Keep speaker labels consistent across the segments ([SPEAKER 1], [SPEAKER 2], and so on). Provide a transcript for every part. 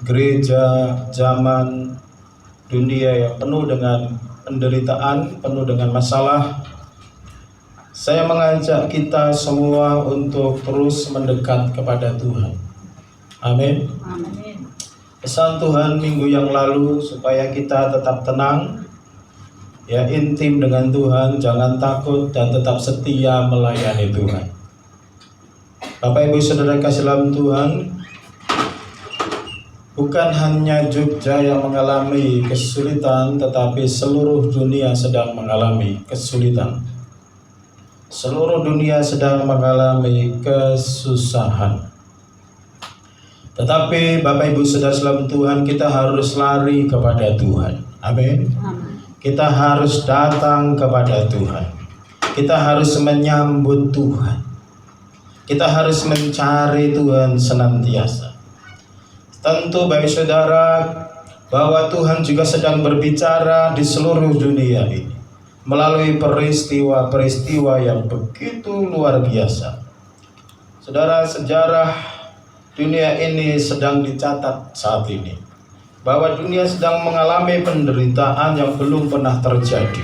[SPEAKER 1] gereja zaman dunia yang penuh dengan penderitaan, penuh dengan masalah, saya mengajak kita semua untuk terus mendekat kepada Tuhan. Amin.
[SPEAKER 2] Amin.
[SPEAKER 1] Pesan Tuhan minggu yang lalu supaya kita tetap tenang, ya, intim dengan Tuhan, jangan takut dan tetap setia melayani Tuhan. Bapak Ibu Saudara kasih dalam Tuhan, bukan hanya Jogja yang mengalami kesulitan, tetapi seluruh dunia sedang mengalami kesulitan. Seluruh dunia sedang mengalami kesusahan. Tetapi Bapak Ibu Saudara dalam Tuhan, kita harus lari kepada Tuhan. Amin. Kita harus datang kepada Tuhan. Kita harus menyambut Tuhan. Kita harus mencari Tuhan senantiasa. Tentu Bapak Saudara, bahwa Tuhan juga sedang berbicara di seluruh dunia ini melalui peristiwa-peristiwa yang begitu luar biasa. Saudara, sejarah dunia ini sedang dicatat saat ini, bahwa dunia sedang mengalami penderitaan yang belum pernah terjadi.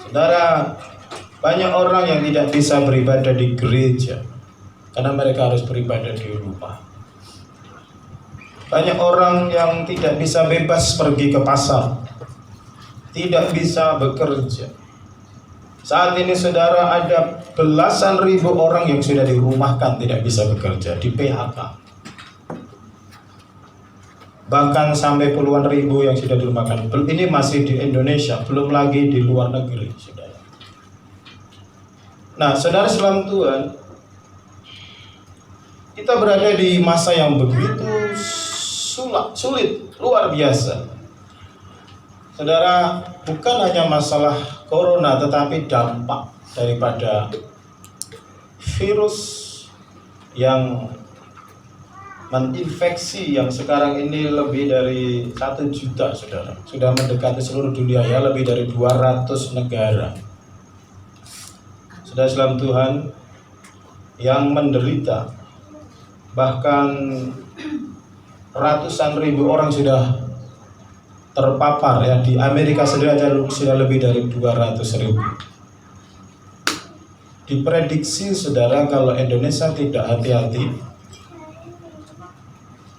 [SPEAKER 1] Saudara, banyak orang yang tidak bisa beribadah di gereja karena mereka harus beribadah di rumah. Banyak orang yang tidak bisa bebas pergi ke pasar, tidak bisa bekerja. Saat ini saudara, ada belasan ribu orang yang sudah dirumahkan, tidak bisa bekerja, di PHK. Bahkan sampai puluhan ribu yang sudah dirumahkan. Ini masih di Indonesia, belum lagi di luar negeri, saudara. Nah, saudara dalam Tuhan, kita berada di masa yang begitu sulit, luar biasa. Saudara, bukan hanya masalah corona, tetapi dampak daripada virus yang menginfeksi yang sekarang ini lebih dari 1 juta, saudara. Sudah mendekati seluruh dunia, ya, lebih dari 200 negara. Saudara dalam Tuhan, yang menderita, bahkan ratusan ribu orang sudah terpapar, ya. Di Amerika sendiri sudah lebih dari 200 ribu. Diprediksi saudara, kalau Indonesia tidak hati-hati,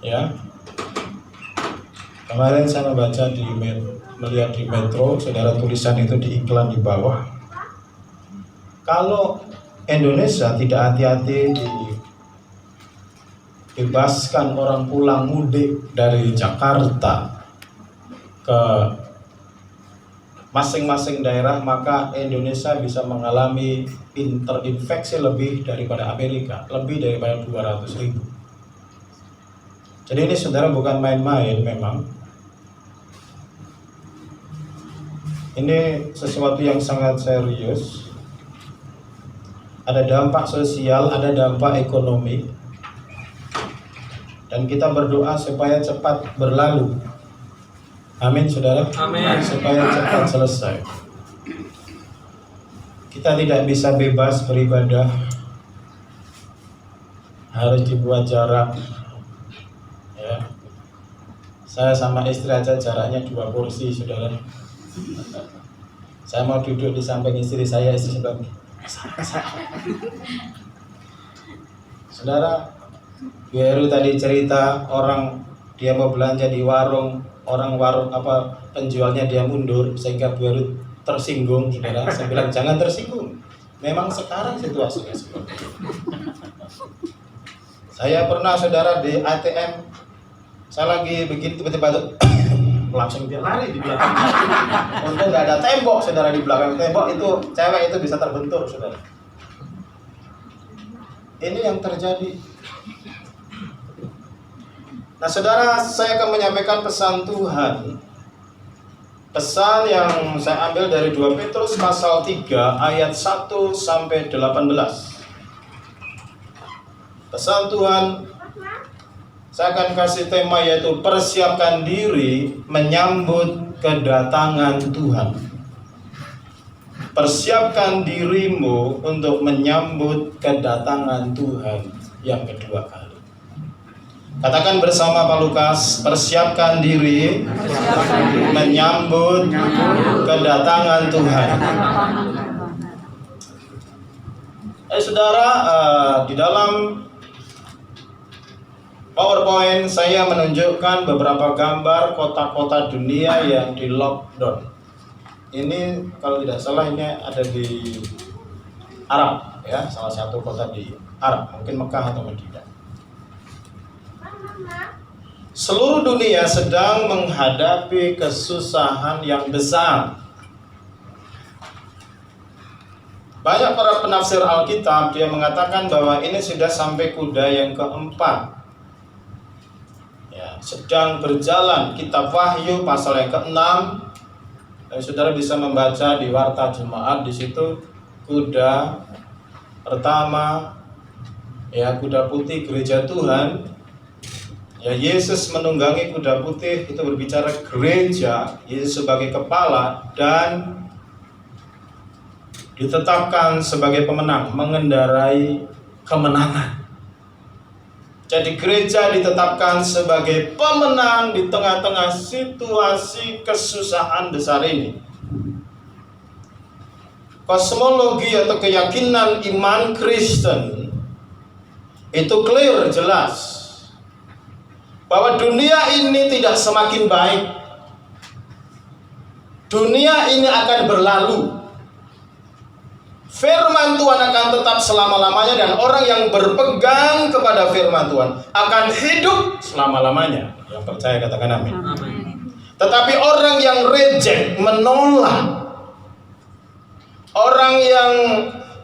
[SPEAKER 1] ya, kemarin saya membaca melihat di Metro, saudara, tulisan itu di iklan di bawah, kalau Indonesia tidak hati-hati, dibebaskan orang pulang mudik dari Jakarta ke masing-masing daerah, maka Indonesia bisa mengalami terinfeksi lebih daripada Amerika, lebih daripada 200 ribu. Jadi ini saudara bukan main-main memang. Ini sesuatu yang sangat serius. Ada dampak sosial, ada dampak ekonomi. Dan kita berdoa supaya cepat berlalu. Amin, saudara.
[SPEAKER 3] Amin.
[SPEAKER 1] Supaya cepat selesai. Kita tidak bisa bebas beribadah, harus dibuat jarak, ya. Saya sama istri aja jaraknya 2 kursi, saudara. Saya mau duduk di samping istri saya, istri sebelah. Saudara, Bu Heru tadi cerita orang dia mau belanja di warung, orang warung penjualnya dia mundur sehingga Bu Heru tersinggung, saudara. Saya bilang jangan tersinggung. Memang sekarang situasinya seperti itu. Saya pernah, saudara, di ATM, saya lagi begini tiba-tiba langsung dia lari di belakang. Untung nggak ada tembok, saudara, di belakang tembok itu cewek itu bisa terbentur, saudara. Ini yang terjadi. Nah, saudara, saya akan menyampaikan pesan Tuhan. Pesan yang saya ambil dari 2 Petrus pasal 3 ayat 1 sampai 18. Pesan Tuhan, saya akan kasih tema yaitu persiapkan diri menyambut kedatangan Tuhan. Persiapkan dirimu untuk menyambut kedatangan Tuhan yang kedua kali. Katakan bersama Pak Lukas, persiapkan diri menyambut kedatangan Tuhan. Saudara, di dalam PowerPoint saya menunjukkan beberapa gambar kota-kota dunia yang di lockdown. Ini kalau tidak salah ini ada di Arab, ya, salah satu kota di Arab, mungkin Mekah atau Madinah. Seluruh dunia sedang menghadapi kesusahan yang besar. Banyak para penafsir Alkitab dia mengatakan bahwa ini sudah sampai kuda yang keempat. Ya, sedang berjalan. Kitab Wahyu pasal yang ke-6. Saudara bisa membaca di Warta Jemaat, di situ kuda pertama, ya, kuda putih gereja Tuhan. Ya, Yesus menunggangi kuda putih, itu berbicara gereja, Yesus sebagai kepala dan ditetapkan sebagai pemenang, mengendarai kemenangan. Jadi gereja ditetapkan sebagai pemenang di tengah-tengah situasi kesusahan besar ini. Kosmologi atau keyakinan iman Kristen itu clear, jelas, bahwa dunia ini tidak semakin baik. Dunia ini akan berlalu. Firman Tuhan akan tetap selama-lamanya, dan orang yang berpegang kepada firman Tuhan akan hidup selama-lamanya. Yang percaya katakan amin. Tetapi orang yang reject, menolak, orang yang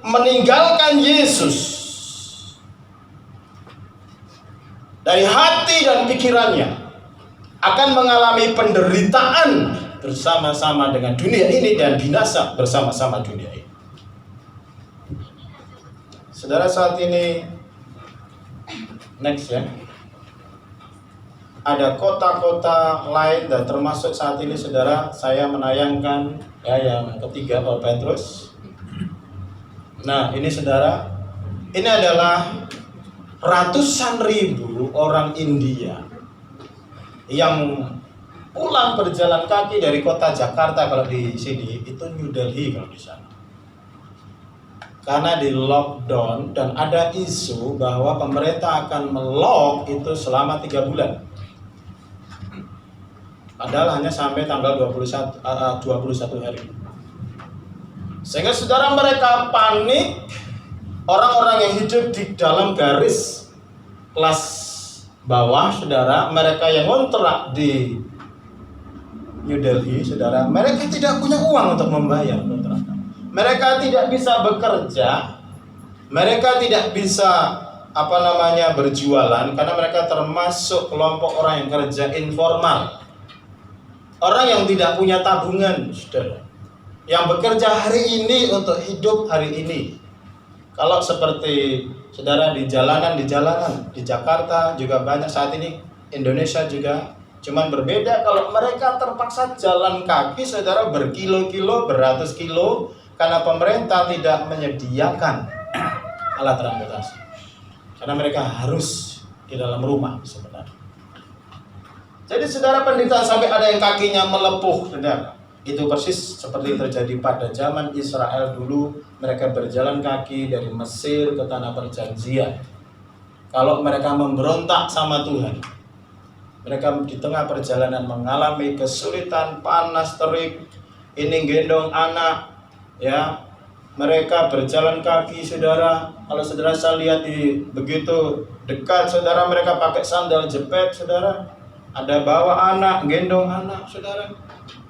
[SPEAKER 1] meninggalkan Yesus dari hati dan pikirannya akan mengalami penderitaan bersama-sama dengan dunia ini dan binasa bersama-sama dunia ini. Saudara, saat ini next, ya, ada kota-kota lain, dan termasuk saat ini saudara saya menayangkan, ya, yang ketiga, Paul Petrus. Nah, ini saudara, ini adalah ratusan ribu orang India yang pulang berjalan kaki dari kota Jakarta. Kalau di sini itu New Delhi, kalau di sana, karena di lockdown, dan ada isu bahwa pemerintah akan melock itu selama 3 bulan. Padahal hanya sampai tanggal 21 hari. Sehingga saudara, mereka panik. Orang-orang yang hidup di dalam garis kelas bawah, saudara, mereka yang ngontrak di New Delhi, saudara, mereka tidak punya uang untuk membayar kontrakan. Mereka tidak bisa bekerja, mereka tidak bisa berjualan, karena mereka termasuk kelompok orang yang kerja informal, orang yang tidak punya tabungan, saudara, yang bekerja hari ini untuk hidup hari ini. Kalau seperti saudara di jalanan di Jakarta juga banyak saat ini, Indonesia juga, cuman berbeda kalau mereka terpaksa jalan kaki, saudara, berkilo-kilo, beratus kilo, karena pemerintah tidak menyediakan alat transportasi, karena mereka harus di dalam rumah sebenarnya. Jadi saudara, penderitaan sampai ada yang kakinya melepuh, saudara. Itu persis seperti terjadi pada zaman Israel dulu. Mereka berjalan kaki dari Mesir ke tanah perjanjian. Kalau mereka memberontak sama Tuhan, mereka di tengah perjalanan mengalami kesulitan, panas, terik, ini gendong anak, ya, mereka berjalan kaki, saudara. Kalau saudara saya lihat di begitu dekat, saudara, mereka pakai sandal jepit, saudara. Ada bawa anak, gendong anak, saudara.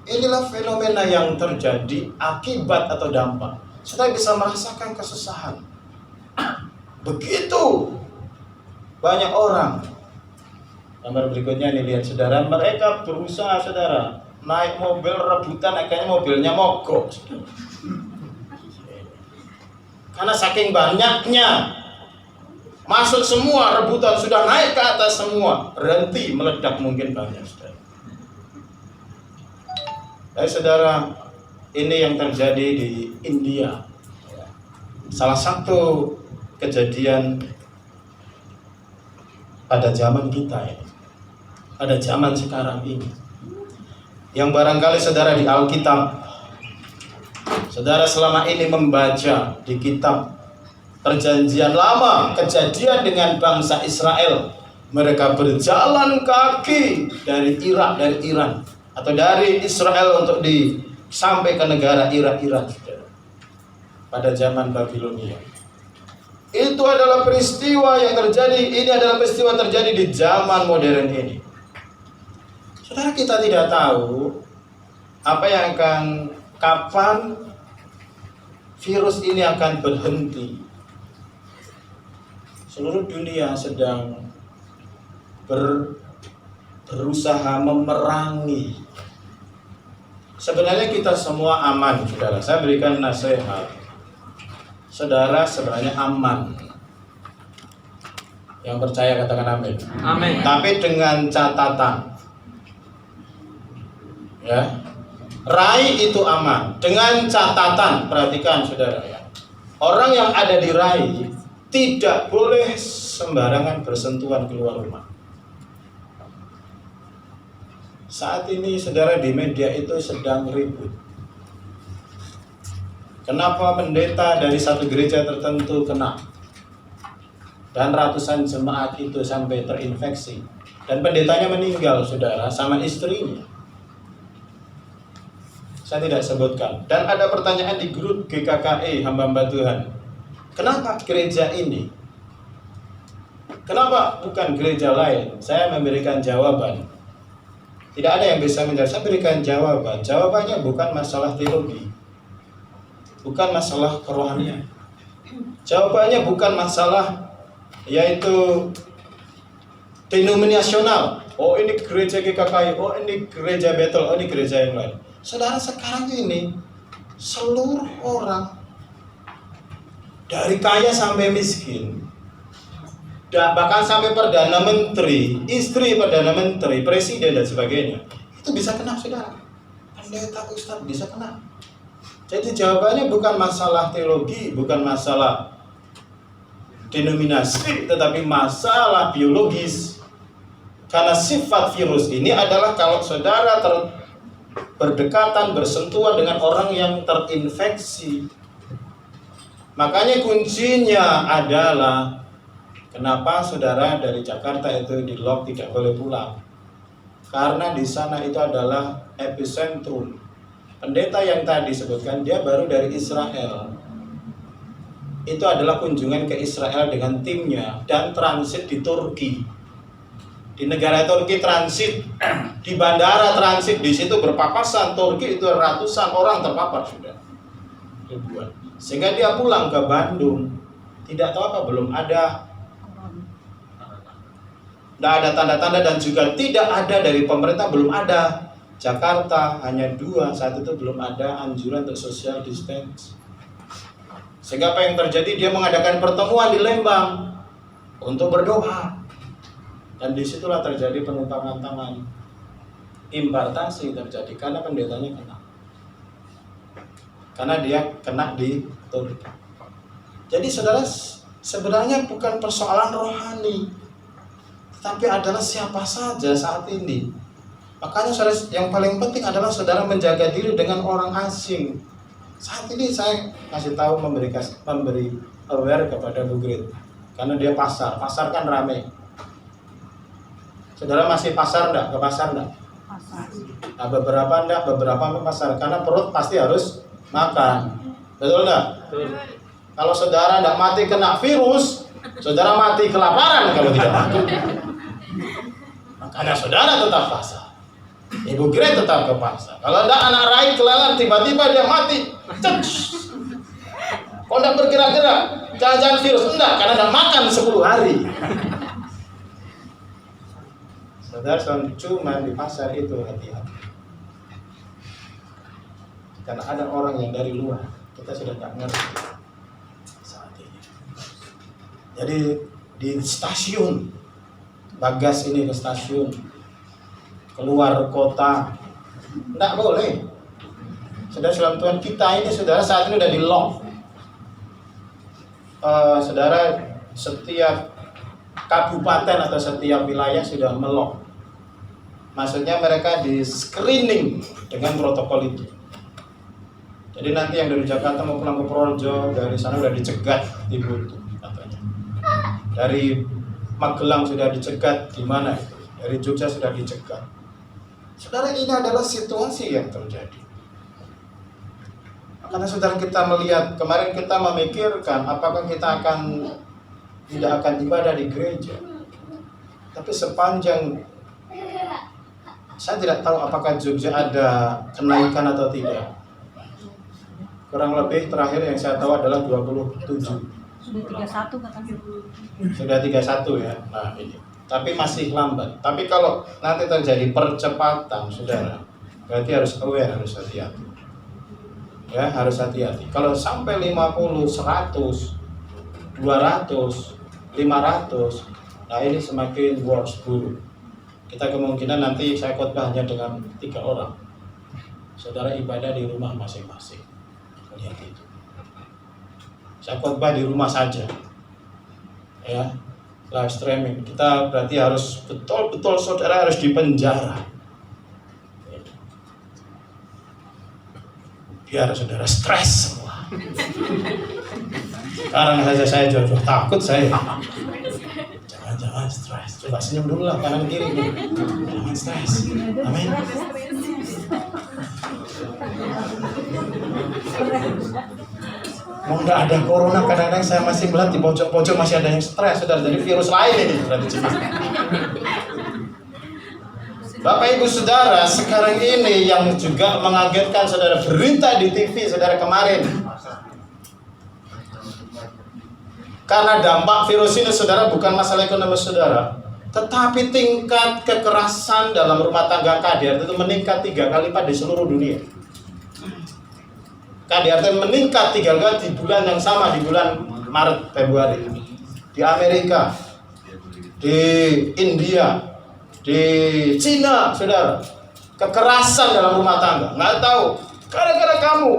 [SPEAKER 1] Inilah fenomena yang terjadi akibat atau dampak. Saudara bisa merasakan kesusahan. Begitu banyak orang. Gambar berikutnya ini, lihat saudara, mereka berusaha, saudara, naik mobil rebutan, akhirnya mobilnya mogok, saudara. Karena saking banyaknya, masuk semua, rebutan, sudah naik ke atas semua, berhenti, meledak mungkin banyak, saudara. Saudara, ini yang terjadi di India. Salah satu kejadian pada zaman kita ini, pada zaman sekarang ini, yang barangkali saudara di Alkitab, saudara selama ini membaca di kitab Perjanjian Lama, kejadian dengan bangsa Israel, mereka berjalan kaki dari Irak, dari Iran, atau dari Israel untuk sampai ke negara Irak, pada zaman Babilonia. Itu adalah peristiwa yang terjadi, ini adalah peristiwa terjadi di zaman modern ini. Saudara, kita tidak tahu apa yang kapan virus ini akan berhenti. Seluruh dunia sedang berusaha memerangi. Sebenarnya kita semua aman, saudara. Saya berikan nasihat. Saudara sebenarnya aman. Yang percaya katakan amin.
[SPEAKER 2] Amin.
[SPEAKER 1] Tapi dengan catatan, ya, Rai itu aman. Dengan catatan, perhatikan saudara ya. Orang yang ada di Rai tidak boleh sembarangan bersentuhan keluar rumah. Saat ini saudara di media itu sedang ribut. Kenapa pendeta dari satu gereja tertentu kena? Dan ratusan jemaat itu sampai terinfeksi. Dan pendetanya meninggal, saudara, sama istrinya. Saya tidak sebutkan. Dan ada pertanyaan di grup GKKE hamba-hamba Tuhan. Kenapa gereja ini? Kenapa bukan gereja lain? Saya memberikan jawaban. Tidak ada yang bisa menjawab. Saya berikan jawaban. Jawabannya bukan masalah teologi, bukan masalah kerohanian. Jawabannya bukan masalah yaitu denominasional. Oh ini gereja GKKI, oh ini gereja Bethel, oh ini gereja yang lain. Saudara, sekarang ini seluruh orang dari kaya sampai miskin, bahkan sampai perdana menteri, istri perdana menteri, presiden dan sebagainya, itu bisa kena, saudara. Pendeta, ustadz bisa kena. Jadi jawabannya bukan masalah teologi, bukan masalah denominasi, tetapi masalah biologis. Karena sifat virus ini adalah kalau saudara berdekatan, bersentuhan dengan orang yang terinfeksi. Makanya kuncinya adalah kenapa saudara dari Jakarta itu di lock, tidak boleh pulang. Karena di sana itu adalah epicentrum. Pendeta yang tadi sebutkan, dia baru dari Israel. Itu adalah kunjungan ke Israel dengan timnya dan transit di Turki. Di negara Turki transit, di bandara transit, di situ berpapasan. Turki itu ratusan orang terpapar sudah, ribuan. Sehingga dia pulang ke Bandung, tidak tahu apa, belum ada, tidak ada tanda-tanda, dan juga tidak ada dari pemerintah, belum ada. Jakarta hanya 2, saat itu belum ada anjuran untuk social distance. Sehingga apa yang terjadi, dia mengadakan pertemuan di Lembang untuk berdoa. Dan disitulah terjadi penumpangan tangan, impartasi terjadi karena pendetanya kena. Karena dia kena di Turki. Jadi saudara, sebenarnya bukan persoalan rohani, tapi adalah siapa saja saat ini. Makanya saudara, yang paling penting adalah saudara menjaga diri dengan orang asing. Saat ini saya kasih tahu, memberi aware kepada Bu Grit, karena dia pasar kan ramai. Saudara masih pasar enggak? Ke pasar enggak? Pasar. Nah, beberapa enggak, beberapa ke pasar, karena perut pasti harus makan. Betul enggak? Betul. Kalau saudara enggak mati kena virus, saudara mati kelaparan kalau tidak makan. Makanya saudara tetap pasar. Ibu Gret tetap ke pasar. Kalau enggak, anak Rai kelelahan tiba-tiba dia mati. Kok enggak bergerak-gerak? Jangan-jangan virus. Enggak, karena enggak makan 10 hari. Saudara, cuma di pasar itu hati-hati. Karena ada orang yang dari luar, kita sudah tidak ngerti saat ini. Jadi di stasiun, Bagas ini ke stasiun, keluar kota, tidak boleh. Saudara dalam Tuhan, kita ini saudara saat ini sudah di lock. Saudara, setiap kabupaten atau setiap wilayah sudah melok. Maksudnya mereka di screening dengan protokol itu. Jadi nanti yang dari Jakarta mau pulang ke Projo, dari sana sudah dicegat di Butuh katanya. Dari Magelang sudah dicegat, di mana itu? Dari Jogja sudah dicegat. Saudara, ini adalah situasi yang terjadi. Karena saudara kita melihat, kemarin kita memikirkan apakah kita tidak akan ibadah di gereja. Tapi sepanjang, saya tidak tahu apakah Jogja ada kenaikan atau tidak. Kurang lebih terakhir yang saya tahu adalah 27.
[SPEAKER 2] Sudah 31 katanya.
[SPEAKER 1] Sudah 31 ya. Nah ini. Tapi masih lambat. Tapi kalau nanti terjadi percepatan, saudara, berarti harus aware, harus hati-hati. Ya, harus hati-hati. Kalau sampai 50, 100, 200, 500, nah ini semakin worse, buruk. Kita kemungkinan nanti saya khotbah hanya dengan 3 orang. Saudara ibadah di rumah masing-masing. Lihat itu. Saya khotbah di rumah saja. Ya. Live streaming. Kita berarti harus betul-betul saudara harus dipenjara. Biar saudara stres semua. Sekarang saja saya jauh-jauh takut saya. Jangan stres. Coba senyum dulu lah kanan kiri. Jangan stres. Amin. Mau nggak ada corona, kadang-kadang saya masih melihat di pojok-pojok masih ada yang stres, saudara. Jadi virus lain ini berarti. Bapak Ibu Saudara, sekarang ini yang juga mengagetkan saudara, berita di TV saudara kemarin. Karena dampak virus ini saudara bukan masalah ekonomi saudara, tetapi tingkat kekerasan dalam rumah tangga KDRT itu meningkat 3 kali lipat di seluruh dunia. KDRT meningkat 3 kali di bulan yang sama, di bulan Maret Februari. Di Amerika, di India, di Cina, saudara. Kekerasan dalam rumah tangga, nggak tahu gara-gara kamu.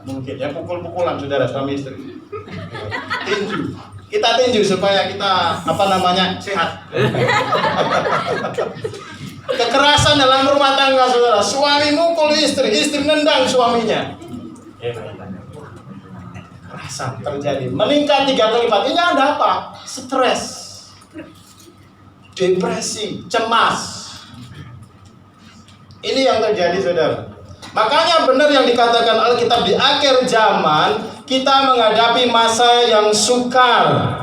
[SPEAKER 1] Mungkin ya pukul-pukulan saudara suami istri. Tinju. Kita tinju supaya kita sehat. Kekerasan dalam rumah tangga saudara. Suami mukul istri, istri nendang suaminya. Kekerasan terjadi meningkat 3 kali lipat. Ini ada apa? Stres, depresi, cemas. Ini yang terjadi saudara. Makanya benar yang dikatakan Alkitab, di akhir zaman kita menghadapi masa yang sukar.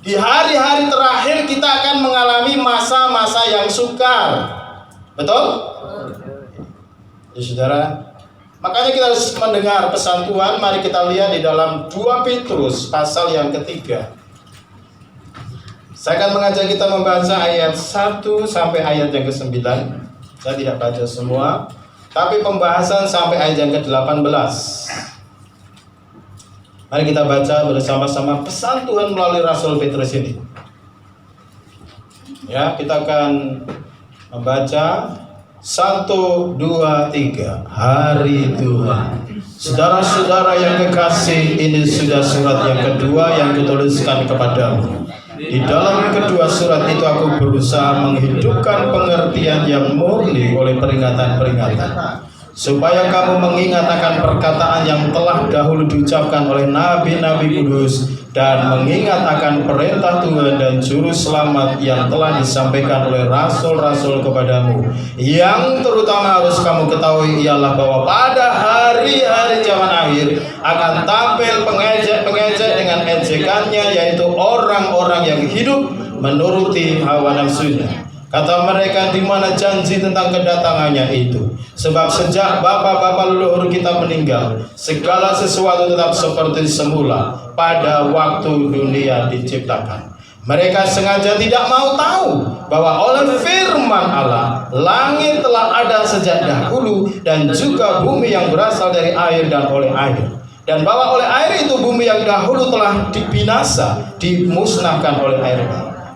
[SPEAKER 1] Di hari-hari terakhir kita akan mengalami masa-masa yang sukar. Betul? Ya saudara. Makanya kita harus mendengar pesan Tuhan. Mari kita lihat di dalam 2 Petrus pasal yang ketiga. Saya akan mengajak kita membaca ayat 1 sampai ayat yang ke-9. Saya tidak baca semua, tapi pembahasan sampai ayat yang ke-18. Mari kita baca bersama-sama pesan Tuhan melalui Rasul Petrus ini. Ya, kita akan membaca 1, 2, 3. Hari Tuhan. Saudara-saudara yang kekasih, ini sudah surat yang kedua yang kutuliskan kepadamu. Di dalam kedua surat itu aku berusaha menghidupkan pengertian yang murni oleh peringatan-peringatan, supaya kamu mengingat akan perkataan yang telah dahulu diucapkan oleh nabi-nabi kudus, dan mengingat akan perintah Tuhan dan juru selamat yang telah disampaikan oleh rasul-rasul kepadamu. Yang terutama harus kamu ketahui ialah bahwa pada hari-hari zaman akhir akan tampil pengejek-pengejek dengan ejekannya, yaitu orang-orang yang hidup menuruti hawa nafsunya. Kata mereka, di mana janji tentang kedatangannya itu? Sebab sejak bapak-bapak leluhur kita meninggal, segala sesuatu tetap seperti semula pada waktu dunia diciptakan. Mereka sengaja tidak mau tahu bahwa oleh firman Allah, langit telah ada sejak dahulu, dan juga bumi yang berasal dari air dan oleh air. Dan bahwa oleh air itu bumi yang dahulu telah dibinasa, dimusnahkan oleh air.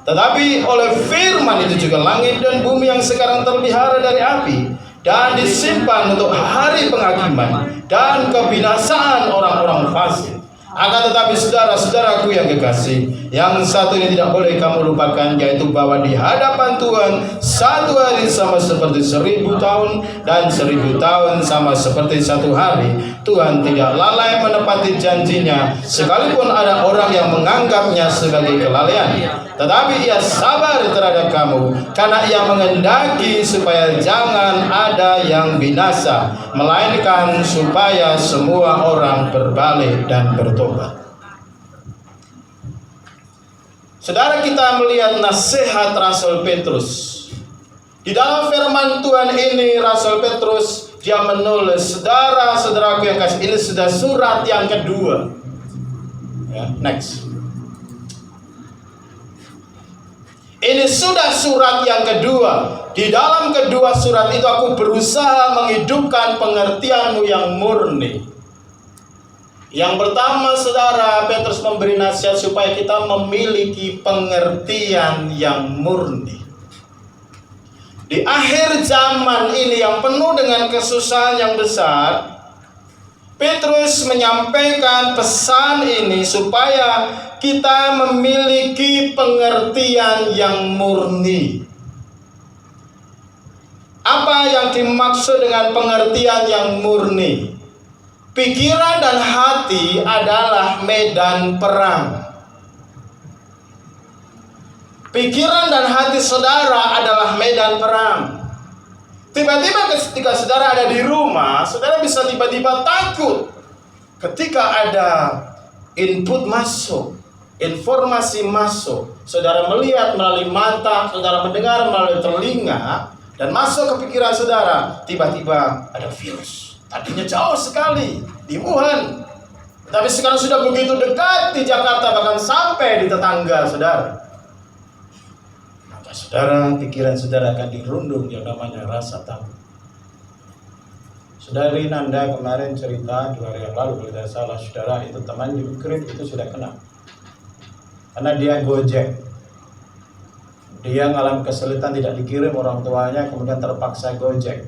[SPEAKER 1] Tetapi oleh firman itu juga langit dan bumi yang sekarang terpelihara dari api dan disimpan untuk hari penghakiman dan kebinasaan orang-orang fasik. Akan tetapi saudara-saudaraku yang kekasih, yang satu ini tidak boleh kamu lupakan, yaitu bahwa di hadapan Tuhan satu hari sama seperti 1000 tahun, dan 1000 tahun sama seperti satu hari. Tuhan tidak lalai menepati janjinya, sekalipun ada orang yang menganggapnya sebagai kelalaian. Tetapi ia sabar terhadap kamu, karena ia menghendaki supaya jangan ada yang binasa, melainkan supaya semua orang berbalik dan bertobat. Saudara, kita melihat nasihat Rasul Petrus. Di dalam firman Tuhan ini, Rasul Petrus dia menulis, saudara-saudaraku yang kasih, ini sudah surat yang kedua. Ya, next. Ini sudah surat yang kedua. Di dalam kedua surat itu aku berusaha menghidupkan pengertianmu yang murni. Yang pertama, saudara, Petrus memberi nasihat supaya kita memiliki pengertian yang murni. Di akhir zaman ini yang penuh dengan kesusahan yang besar, Petrus menyampaikan pesan ini supaya kita memiliki pengertian yang murni. Apa yang dimaksud dengan pengertian yang murni? Pikiran dan hati adalah medan perang. Pikiran dan hati saudara adalah medan perang. Tiba-tiba ketika saudara ada di rumah, saudara bisa tiba-tiba takut ketika ada input masuk, informasi masuk. Saudara melihat melalui mata, saudara mendengar melalui telinga, dan masuk ke pikiran saudara, tiba-tiba ada virus. Tadinya jauh sekali di Wuhan, tapi sekarang sudah begitu dekat di Jakarta, bahkan sampai di tetangga saudara. Saudara, pikiran saudara akan dirundung yang namanya rasa takut. Saudari Nanda kemarin cerita 2 hari yang lalu, kalau tidak salah, saudara itu teman di Ukraine itu sudah kena. Karena dia Gojek. Dia ngalamin kesulitan, tidak dikirim orang tuanya, kemudian terpaksa Gojek.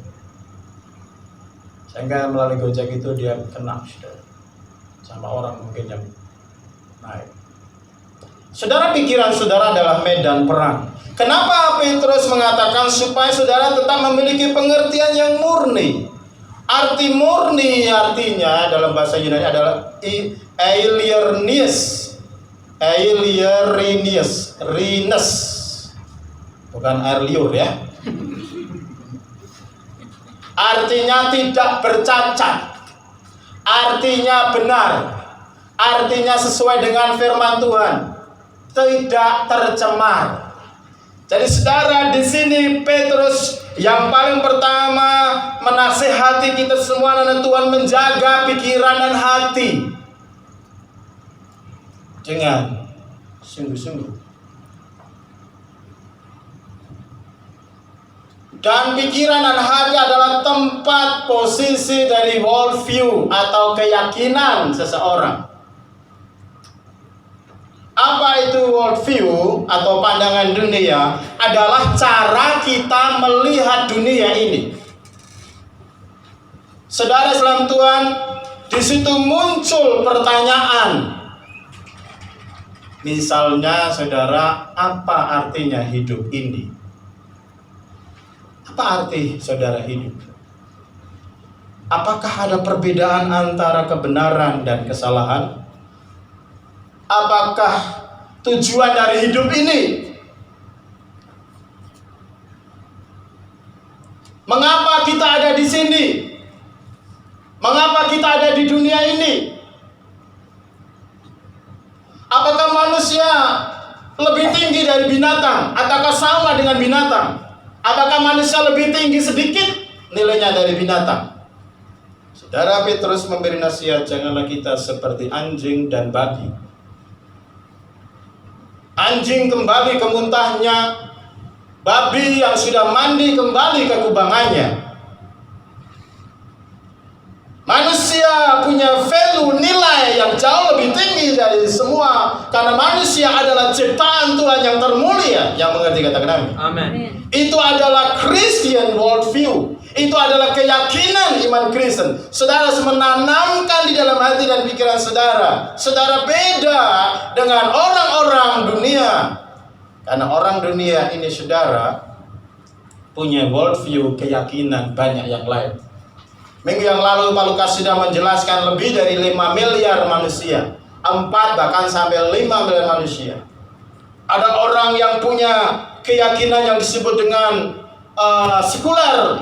[SPEAKER 1] Sehingga melalui Gojek itu dia kena, saudara, sama orang mungkin yang naik. Saudara, pikiran saudara adalah medan perang. Kenapa Petrus mengatakan supaya saudara tetap memiliki pengertian yang murni? Arti murni artinya dalam bahasa Yunani adalah ailiernius, rines, bukan air liur ya. Artinya tidak bercacat, artinya benar, artinya sesuai dengan firman Tuhan, tidak tercemar. Jadi saudara, di sini Petrus yang paling pertama menasihati kita semua dan Tuhan menjaga pikiran dan hati dengan sungguh-sungguh. Dan pikiran dan hati adalah tempat posisi dari worldview atau keyakinan seseorang. Apa itu worldview atau pandangan dunia? Adalah cara kita melihat dunia ini. Saudara salam Tuhan, di situ muncul pertanyaan. Misalnya, saudara, apa artinya hidup ini? Apa arti saudara hidup? Apakah ada perbedaan antara kebenaran dan kesalahan? Apakah tujuan dari hidup ini? Mengapa kita ada di sini? Mengapa kita ada di dunia ini? Apakah manusia lebih tinggi dari binatang? Ataukah sama dengan binatang? Apakah manusia lebih tinggi sedikit nilainya dari binatang? Saudara, Petrus memberi nasihat, janganlah kita seperti anjing dan babi. Anjing kembali ke muntahnya, babi yang sudah mandi kembali ke kubangannya. Manusia punya value, nilai yang jauh lebih tinggi dari semua, karena manusia adalah ciptaan Tuhan yang termulia. Yang mengerti katakan amin.
[SPEAKER 3] Amin.
[SPEAKER 1] Itu adalah Christian worldview. Itu adalah keyakinan iman Kristen. Saudara harus menanamkan di dalam hati dan pikiran saudara. Saudara beda dengan orang-orang dunia. Karena orang dunia ini, saudara, punya worldview, keyakinan banyak yang lain. Minggu yang lalu Pak Lukas sudah menjelaskan lebih dari 5 miliar manusia, 4 bahkan sampai 5 miliar manusia. Ada orang yang punya keyakinan yang disebut dengan sekuler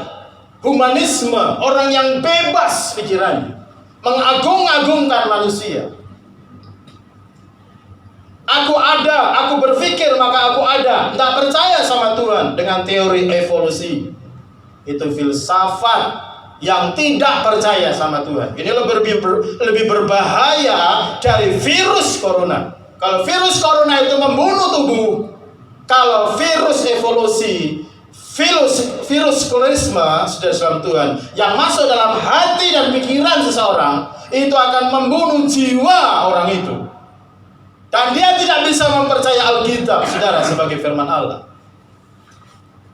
[SPEAKER 1] humanisme, orang yang bebas pikirannya, mengagung-agungkan manusia. Aku ada, aku berpikir maka aku ada. Tidak percaya sama Tuhan dengan teori evolusi. Itu filsafat yang tidak percaya sama Tuhan. Ini lebih berbahaya dari virus corona. Kalau virus corona itu membunuh tubuh, kalau virus evolusi, virus sekularisme, saudara Tuhan, yang masuk dalam hati dan pikiran seseorang, itu akan membunuh jiwa orang itu. Dan dia tidak bisa mempercayai Alkitab, saudara, sebagai firman Allah.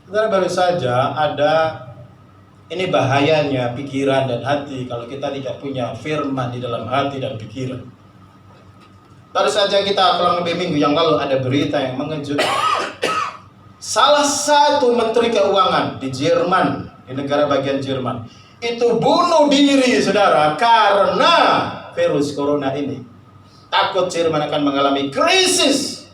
[SPEAKER 1] Saudara, baru saja ada, ini bahayanya pikiran dan hati kalau kita tidak punya firman di dalam hati dan pikiran. Baru saja kita kurang lebih minggu yang lalu ada berita yang mengejutkan. Salah satu menteri keuangan di Jerman, di negara bagian Jerman, itu bunuh diri, saudara, karena virus corona ini. Takut Jerman akan mengalami krisis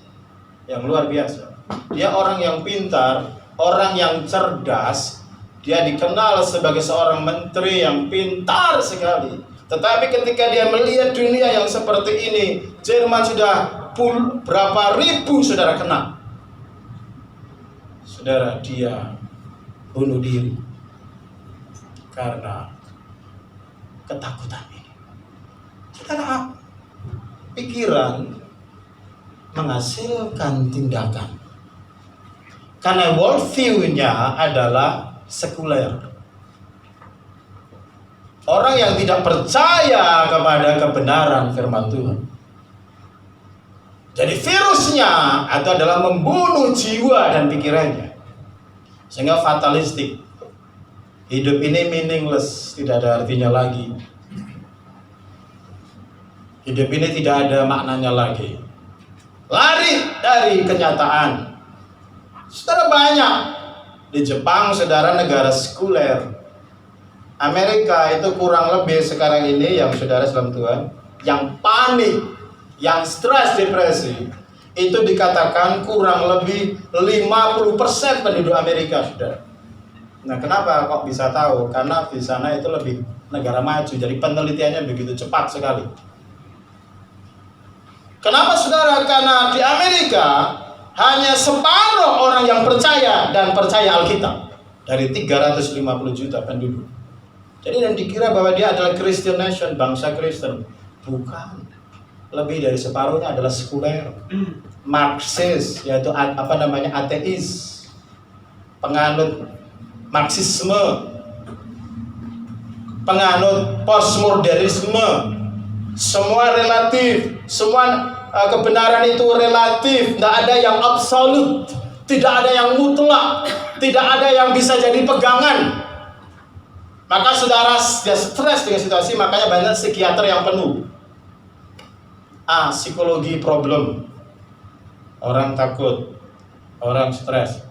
[SPEAKER 1] yang luar biasa. Dia orang yang pintar, orang yang cerdas. Dia dikenal sebagai seorang menteri yang pintar sekali. Tetapi ketika dia melihat dunia yang seperti ini, Jerman sudah berapa ribu saudara kena. Saudara, dia bunuh diri karena ketakutan ini. Saudara, pikiran menghasilkan tindakan. Karena worldview-nya adalah sekuler. Orang yang tidak percaya kepada kebenaran firman Tuhan. Jadi virusnya itu adalah membunuh jiwa dan pikirannya. Sehingga fatalistik. Hidup ini meaningless, tidak ada artinya lagi. Hidup ini tidak ada maknanya lagi. Lari dari kenyataan. Saudara, banyak di Jepang, saudara, negara sekuler. Amerika itu kurang lebih sekarang ini yang saudara dalam Tuhan, yang panik, yang stres, depresi, itu dikatakan kurang lebih 50% penduduk Amerika, saudara. Nah, kenapa kok bisa tahu? Karena di sana itu lebih negara maju, jadi penelitiannya begitu cepat sekali. Kenapa, saudara? Karena di Amerika hanya separuh orang yang percaya dan percaya Alkitab dari 350 juta penduduk. Jadi dan dikira bahwa dia adalah Christian nation, bangsa Kristen. Bukan. Lebih dari separuhnya adalah sekuler, Marxis, yaitu ateis, penganut Marxisme, penganut postmodernisme. Semua relatif, semua kebenaran itu relatif, tidak ada yang absolut, tidak ada yang mutlak, tidak ada yang bisa jadi pegangan. Maka saudara sudah stres dengan situasi, makanya banyak psikiater yang penuh. Psikologi problem. Orang takut, orang stres,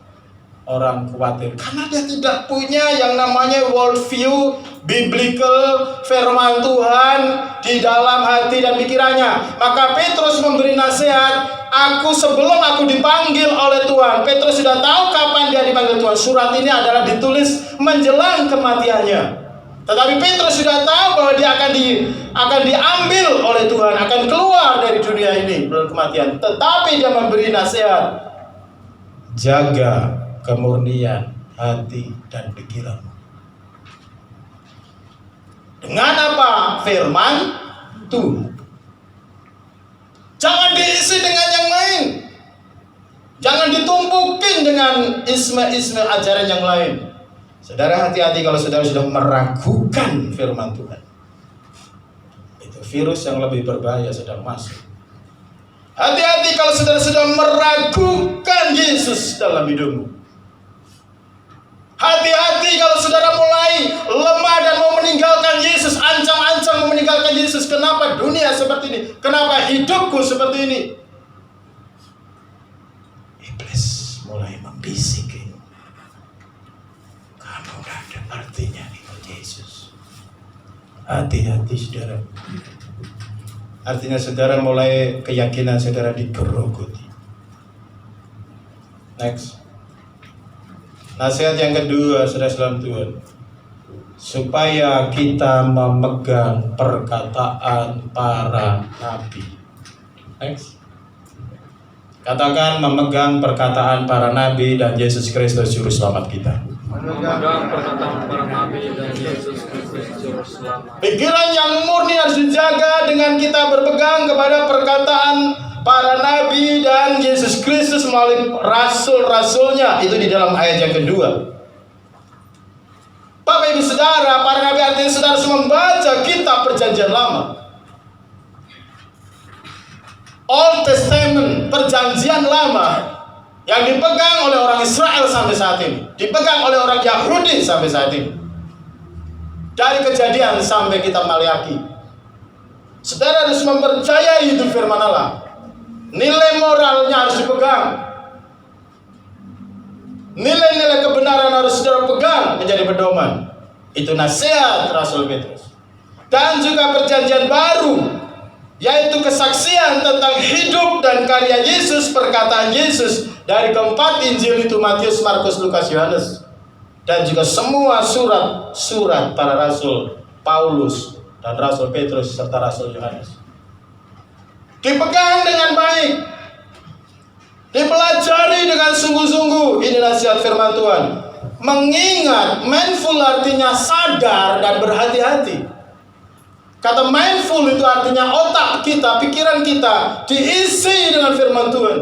[SPEAKER 1] orang khawatir karena dia tidak punya yang namanya worldview biblical, firman Tuhan di dalam hati dan pikirannya. Maka Petrus memberi nasihat, sebelum aku dipanggil oleh Tuhan. Petrus sudah tahu kapan dia dipanggil Tuhan. Surat ini adalah ditulis menjelang kematiannya. Tetapi Petrus sudah tahu bahwa dia akan diambil oleh Tuhan, akan keluar dari dunia ini belum kematian. Tetapi dia memberi nasihat, jaga kemurnian hati dan pikiranmu. Dengan apa? Firman Tuhan. Jangan diisi dengan yang lain. Jangan ditumpukin dengan isme-isme ajaran yang lain. Saudara, hati-hati kalau saudara sudah meragukan firman Tuhan. virus yang lebih berbahaya sedang masuk. Hati-hati kalau saudara sedang meragukan Yesus dalam hidupmu. Hati-hati kalau saudara mulai lemah dan mau meninggalkan Yesus, ancang-ancang mau meninggalkan Yesus. Kenapa dunia seperti ini? Kenapa hidupku seperti ini? Iblis mulai membisiki, kamu gak ada artinya ikut Yesus. Hati-hati saudara. Artinya saudara mulai keyakinan saudara digerogoti. Next. Nasihat yang kedua, saudara dalam Tuhan, supaya kita memegang perkataan para nabi. Next. Katakan memegang perkataan para nabi dan Yesus Kristus juru selamat kita.
[SPEAKER 3] Memegang perkataan para nabi dan Yesus Kristus juru selamat.
[SPEAKER 1] Pikiran yang murni harus dijaga dengan kita berpegang kepada perkataan para nabi dan Yesus Kristus melalui rasul-rasulnya. Itu di dalam ayat yang kedua. Bapak Ibu Saudara, para nabi artinya saudara semua membaca kitab perjanjian lama, Old Testament, perjanjian lama, yang dipegang oleh orang Israel sampai saat ini, dipegang oleh orang Yahudi sampai saat ini, dari Kejadian sampai kitab Maliaki. Saudara harus mempercayai itu firman Allah. Nilai moralnya harus dipegang, nilai-nilai kebenaran harus saudara pegang menjadi pedoman. Itu nasihat Rasul Petrus. Dan juga perjanjian baru, yaitu kesaksian tentang hidup dan karya Yesus, perkataan Yesus dari keempat Injil itu, Matius, Markus, Lukas, Yohanes, dan juga semua surat para rasul, Paulus dan Rasul Petrus serta Rasul Yohanes. Dipegang dengan baik, dipelajari dengan sungguh-sungguh. Ini nasihat firman Tuhan. Mengingat, mindful artinya sadar dan berhati-hati. Kata mindful itu artinya otak kita, pikiran kita diisi dengan firman Tuhan.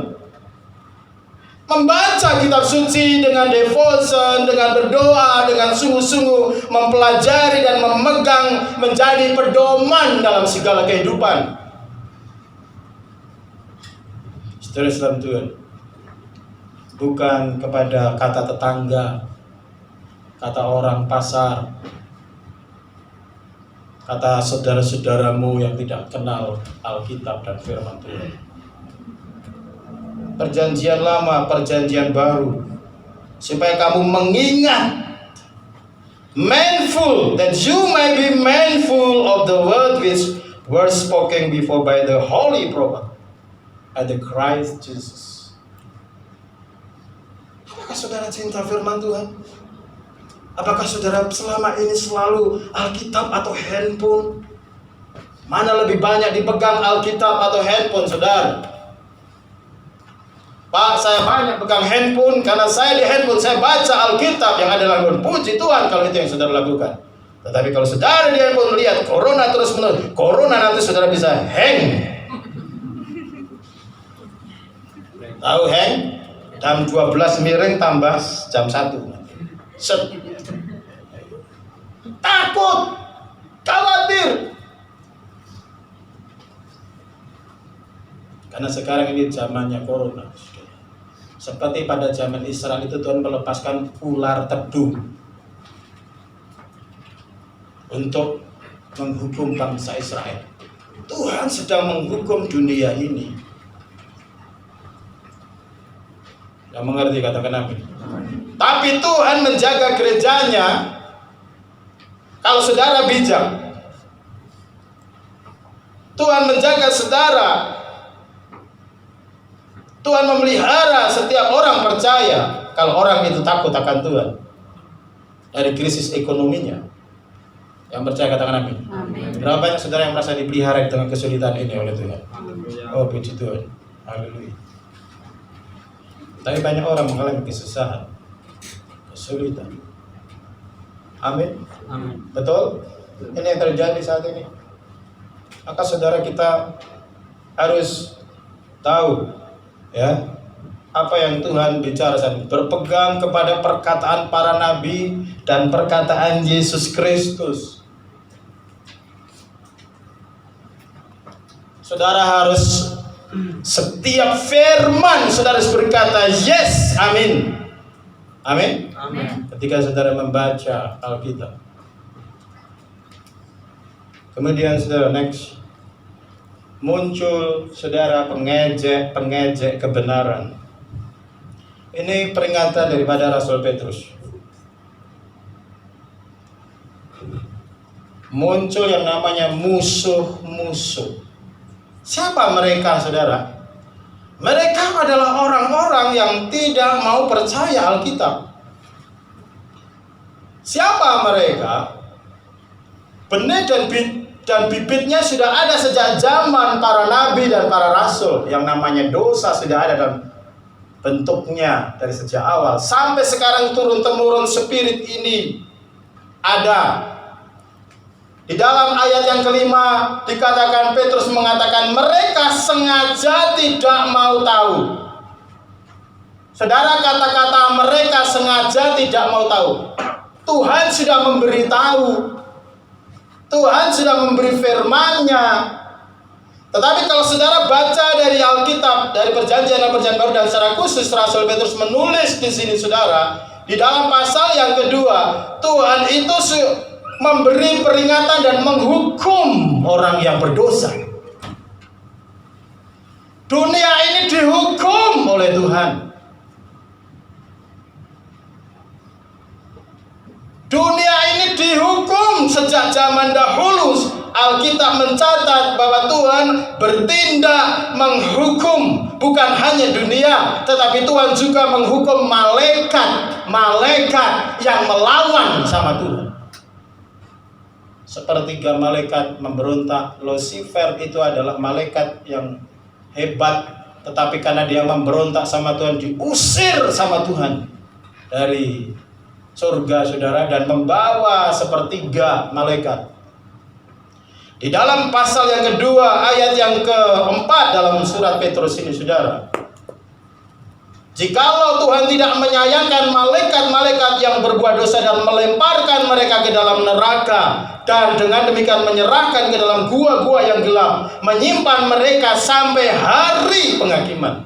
[SPEAKER 1] Membaca kitab suci dengan devotion, dengan berdoa, dengan sungguh-sungguh mempelajari dan memegang menjadi pedoman dalam segala kehidupan. Saudara dalam Tuhan, bukan kepada kata tetangga, kata orang pasar, kata saudara-saudaramu yang tidak kenal Alkitab dan firman Tuhan. Perjanjian lama, perjanjian baru, supaya kamu mengingat, mindful, that you may be mindful of the word which were spoken before by the holy prophet and the Christ Jesus. Apakah saudara cinta firman Tuhan? Apakah saudara selama ini selalu Alkitab atau handphone? Mana lebih banyak dipegang, Alkitab atau handphone, saudara? Pak, saya banyak pegang handphone karena saya di handphone saya baca Alkitab yang adalah puji Tuhan kalau itu yang saudara lakukan. Tetapi kalau saudara di handphone melihat corona terus menerus, corona nanti saudara bisa hang. Tahu hang? Jam 12 miring tambah jam 1. Set. Takut, khawatir. Karena sekarang ini zamannya corona. Seperti pada zaman Israel itu Tuhan melepaskan ular tedung untuk menghukum bangsa Israel. Tuhan sedang menghukum dunia ini. Yang mengerti katakan amin. Tapi Tuhan menjaga gerejanya. Kalau saudara bijak, Tuhan menjaga saudara. Tuhan memelihara setiap orang percaya kalau orang itu takut akan Tuhan dari krisis ekonominya. Yang percaya katakan amin. Berapa banyak saudara yang merasa dipelihara dengan kesulitan ini oleh Tuhan? Oh, puji Tuhan. Haleluya. Tapi banyak orang mengalami kesusahan, kesulitan. Amin.
[SPEAKER 3] Amin.
[SPEAKER 1] Betul? Ini yang terjadi saat ini. Maka saudara kita harus tahu, ya, apa yang Tuhan bicara saat ini. Berpegang kepada perkataan para nabi dan perkataan Yesus Kristus. Saudara harus setiap firman saudara harus berkata yes, amin. Amin.
[SPEAKER 3] Amin.
[SPEAKER 1] Ketika saudara membaca Alkitab. Kemudian saudara next, muncul saudara pengejek kebenaran. Ini peringatan daripada Rasul Petrus. Muncul yang namanya musuh-musuh. Siapa mereka, saudara? Mereka adalah orang-orang yang tidak mau percaya Alkitab. Siapa mereka? Benih dan bibitnya sudah ada sejak zaman para nabi dan para rasul. Yang namanya dosa sudah ada dalam bentuknya dari sejak awal. Sampai sekarang turun-temurun spirit ini ada. Di dalam ayat yang kelima dikatakan, Petrus mengatakan mereka sengaja tidak mau tahu. Saudara, kata-kata mereka sengaja tidak mau tahu. Tuhan sudah memberitahu. Tuhan sudah memberi firman-Nya. Tetapi kalau saudara baca dari Alkitab, dari Perjanjian Baru dan secara khusus Rasul Petrus menulis di sini, saudara, di dalam pasal yang kedua, Tuhan itu memberi peringatan dan menghukum orang yang berdosa. Dunia ini dihukum oleh Tuhan. Dunia ini dihukum sejak zaman dahulu. Alkitab mencatat bahwa Tuhan bertindak menghukum bukan hanya dunia, tetapi Tuhan juga menghukum malaikat yang melawan sama Tuhan. Sepertiga malaikat memberontak. Lucifer itu adalah malaikat yang hebat, tetapi karena dia memberontak sama Tuhan, diusir sama Tuhan dari surga, saudara, dan membawa sepertiga malaikat. Di dalam pasal yang kedua, ayat yang keempat dalam surat Petrus ini, saudara, jikalau Tuhan tidak menyayangkan malaikat-malaikat yang berbuat dosa dan melemparkan mereka ke dalam neraka, dan dengan demikian menyerahkan ke dalam gua-gua yang gelap, menyimpan mereka sampai hari penghakiman.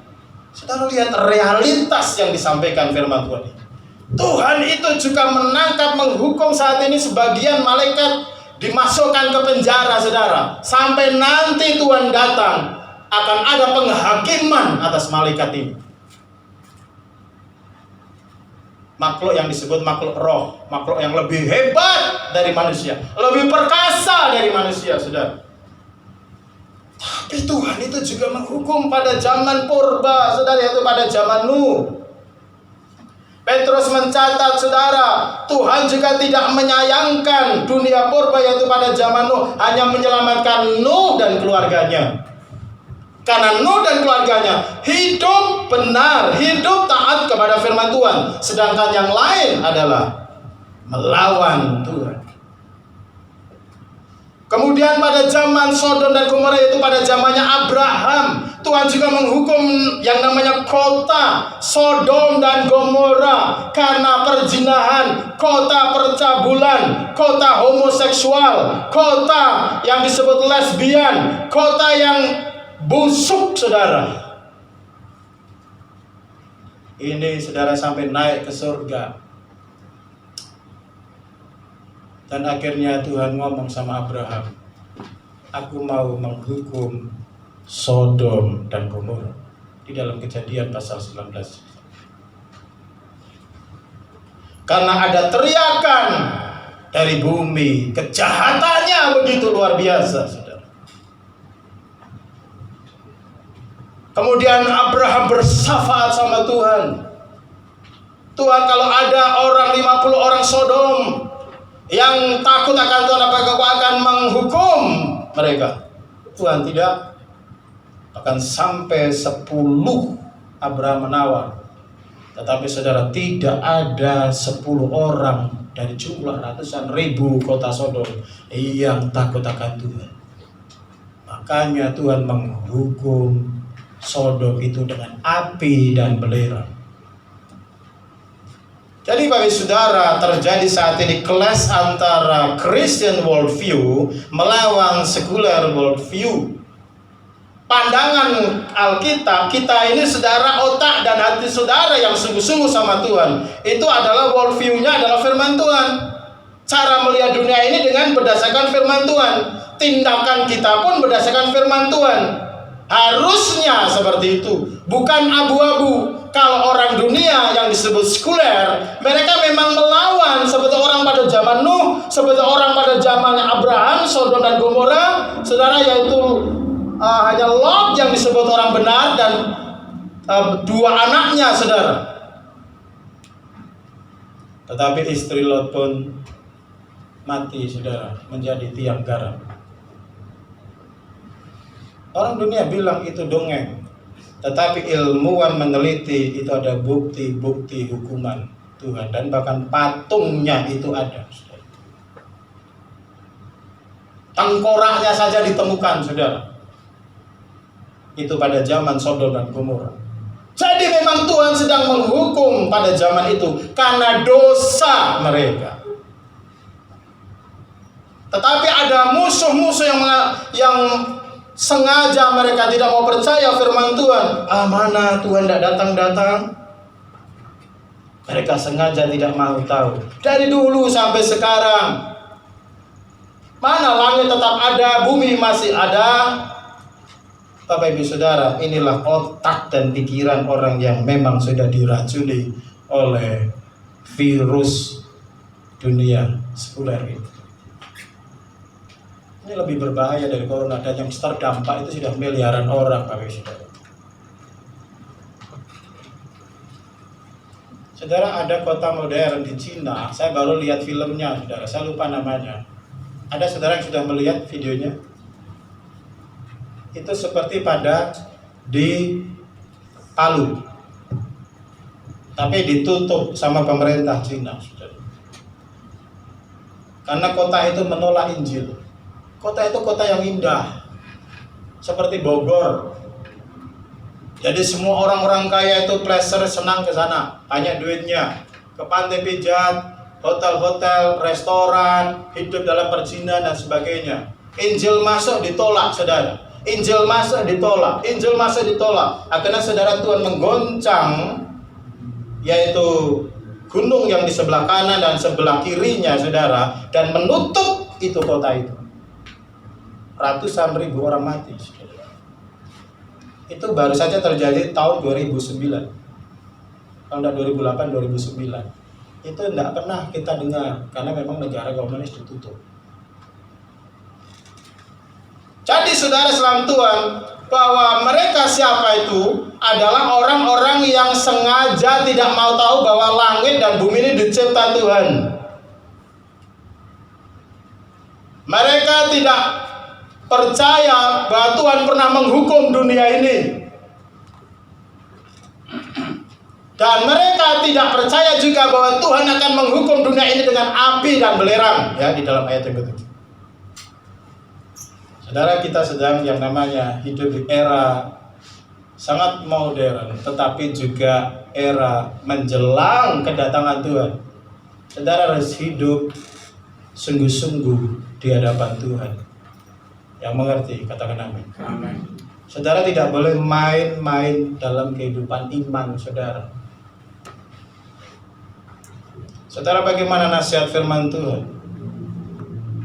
[SPEAKER 1] Saudara lihat realitas yang disampaikan firman Tuhan ini. Tuhan itu juga menangkap, menghukum saat ini sebagian malaikat, dimasukkan ke penjara, saudara. Sampai nanti Tuhan datang, akan ada penghakiman atas malaikat ini. Makhluk yang disebut makhluk roh, makhluk yang lebih hebat dari manusia, lebih perkasa dari manusia, saudara. Tapi Tuhan itu juga menghukum pada zaman purba, saudara, yaitu pada zaman Nuh. Petrus mencatat, saudara, Tuhan juga tidak menyayangkan dunia purba, yaitu pada zaman Nuh, hanya menyelamatkan Nuh dan keluarganya. Karena Nuh dan keluarganya hidup benar, hidup taat kepada firman Tuhan. Sedangkan yang lain adalah melawan Tuhan. Kemudian pada zaman Sodom dan Gomora, yaitu pada zamannya Abraham, Tuhan juga menghukum yang namanya kota Sodom dan Gomora karena perzinahan, kota percabulan, kota homoseksual, kota yang disebut lesbian, kota yang busuk, saudara. Ini saudara sampai naik ke surga. Dan akhirnya Tuhan ngomong sama Abraham, aku mau menghukum Sodom dan Gomora. Di dalam Kejadian pasal 19. Karena ada teriakan dari bumi, kejahatannya begitu luar biasa, saudara. Kemudian Abraham bersyafaat sama Tuhan. Tuhan, kalau ada 50 orang Sodom yang takut akan Tuhan, apakah Kau akan menghukum mereka? Tuhan tidak. Akan sampai 10 Abraham menawar. Tetapi saudara, tidak ada 10 orang dari jumlah ratusan ribu kota Sodom yang takut akan Tuhan. Makanya Tuhan menghukum Sodom itu dengan api dan belerang. Jadi bagi saudara, terjadi saat ini clash antara Christian worldview melawan secular worldview. pandangan Alkitab, kita ini saudara, otak dan hati saudara yang sungguh-sungguh sama Tuhan, itu adalah worldview-nya adalah firman Tuhan. Cara melihat dunia ini dengan berdasarkan firman Tuhan. Tindakan kita pun berdasarkan firman Tuhan. Harusnya seperti itu, bukan abu-abu. Kalau orang dunia yang disebut sekuler, mereka memang melawan seperti orang pada zaman Nuh, seperti orang pada zaman Abraham, Sodom dan Gomora, saudara, yaitu hanya Lot yang disebut orang benar dan dua anaknya, saudara. Tetapi istri Lot pun mati, saudara, menjadi tiang garam. Orang dunia bilang itu dongeng, tetapi ilmuwan meneliti itu ada bukti-bukti hukuman Tuhan, dan bahkan patungnya itu ada. Tengkoraknya saja ditemukan, saudara. Itu pada zaman Sodom dan Gomora. Jadi memang Tuhan sedang menghukum pada zaman itu karena dosa mereka. Tetapi ada musuh-musuh yang sengaja mereka tidak mau percaya firman Tuhan. Mana Tuhan tidak datang-datang? Mereka sengaja tidak mau tahu. Dari dulu sampai sekarang, mana langit tetap ada, bumi masih ada. Bapak Ibu Saudara, inilah otak dan pikiran orang yang memang sudah diracuni oleh virus dunia sekuler itu. Ini lebih berbahaya dari corona, dan yang terdampak itu sudah miliaran orang, Bapak Ibu Saudara. Saudara, ada kota modern di Cina. Saya baru lihat filmnya, saudara. Saya lupa namanya. Ada saudara yang sudah melihat videonya? Itu seperti di Palu, tapi ditutup sama pemerintah Cina, saudara. Karena kota itu menolak Injil. Kota itu kota yang indah, seperti Bogor. Jadi semua orang-orang kaya itu pleasure, senang ke sana, banyak duitnya, ke pantai pijat, hotel-hotel, restoran, hidup dalam perzinahan dan sebagainya. Injil masuk ditolak, saudara. Injil masuk ditolak, Injil masuk ditolak. Akhirnya saudara, Tuhan menggoncang, yaitu gunung yang di sebelah kanan dan sebelah kirinya, saudara, dan menutup itu kota itu. Ratusan ribu orang mati, saudara. Itu baru saja terjadi tahun 2009. Tahun 2008, 2009. Itu tidak pernah kita dengar, karena memang negara komunis ditutup. Jadi saudara salam Tuhan, bahwa mereka siapa itu adalah orang-orang yang sengaja tidak mau tahu bahwa langit dan bumi ini dicipta Tuhan. Mereka tidak percaya bahwa Tuhan pernah menghukum dunia ini. Dan mereka tidak percaya juga bahwa Tuhan akan menghukum dunia ini dengan api dan belerang, ya, di dalam ayat yang ketujuh. Saudara, kita sedang yang namanya hidup di era sangat modern, tetapi juga era menjelang kedatangan Tuhan. Saudara harus hidup sungguh-sungguh di hadapan Tuhan. Yang mengerti, katakan amin.
[SPEAKER 3] Amin.
[SPEAKER 1] Saudara tidak boleh main-main dalam kehidupan iman, saudara. Saudara, bagaimana nasihat firman Tuhan?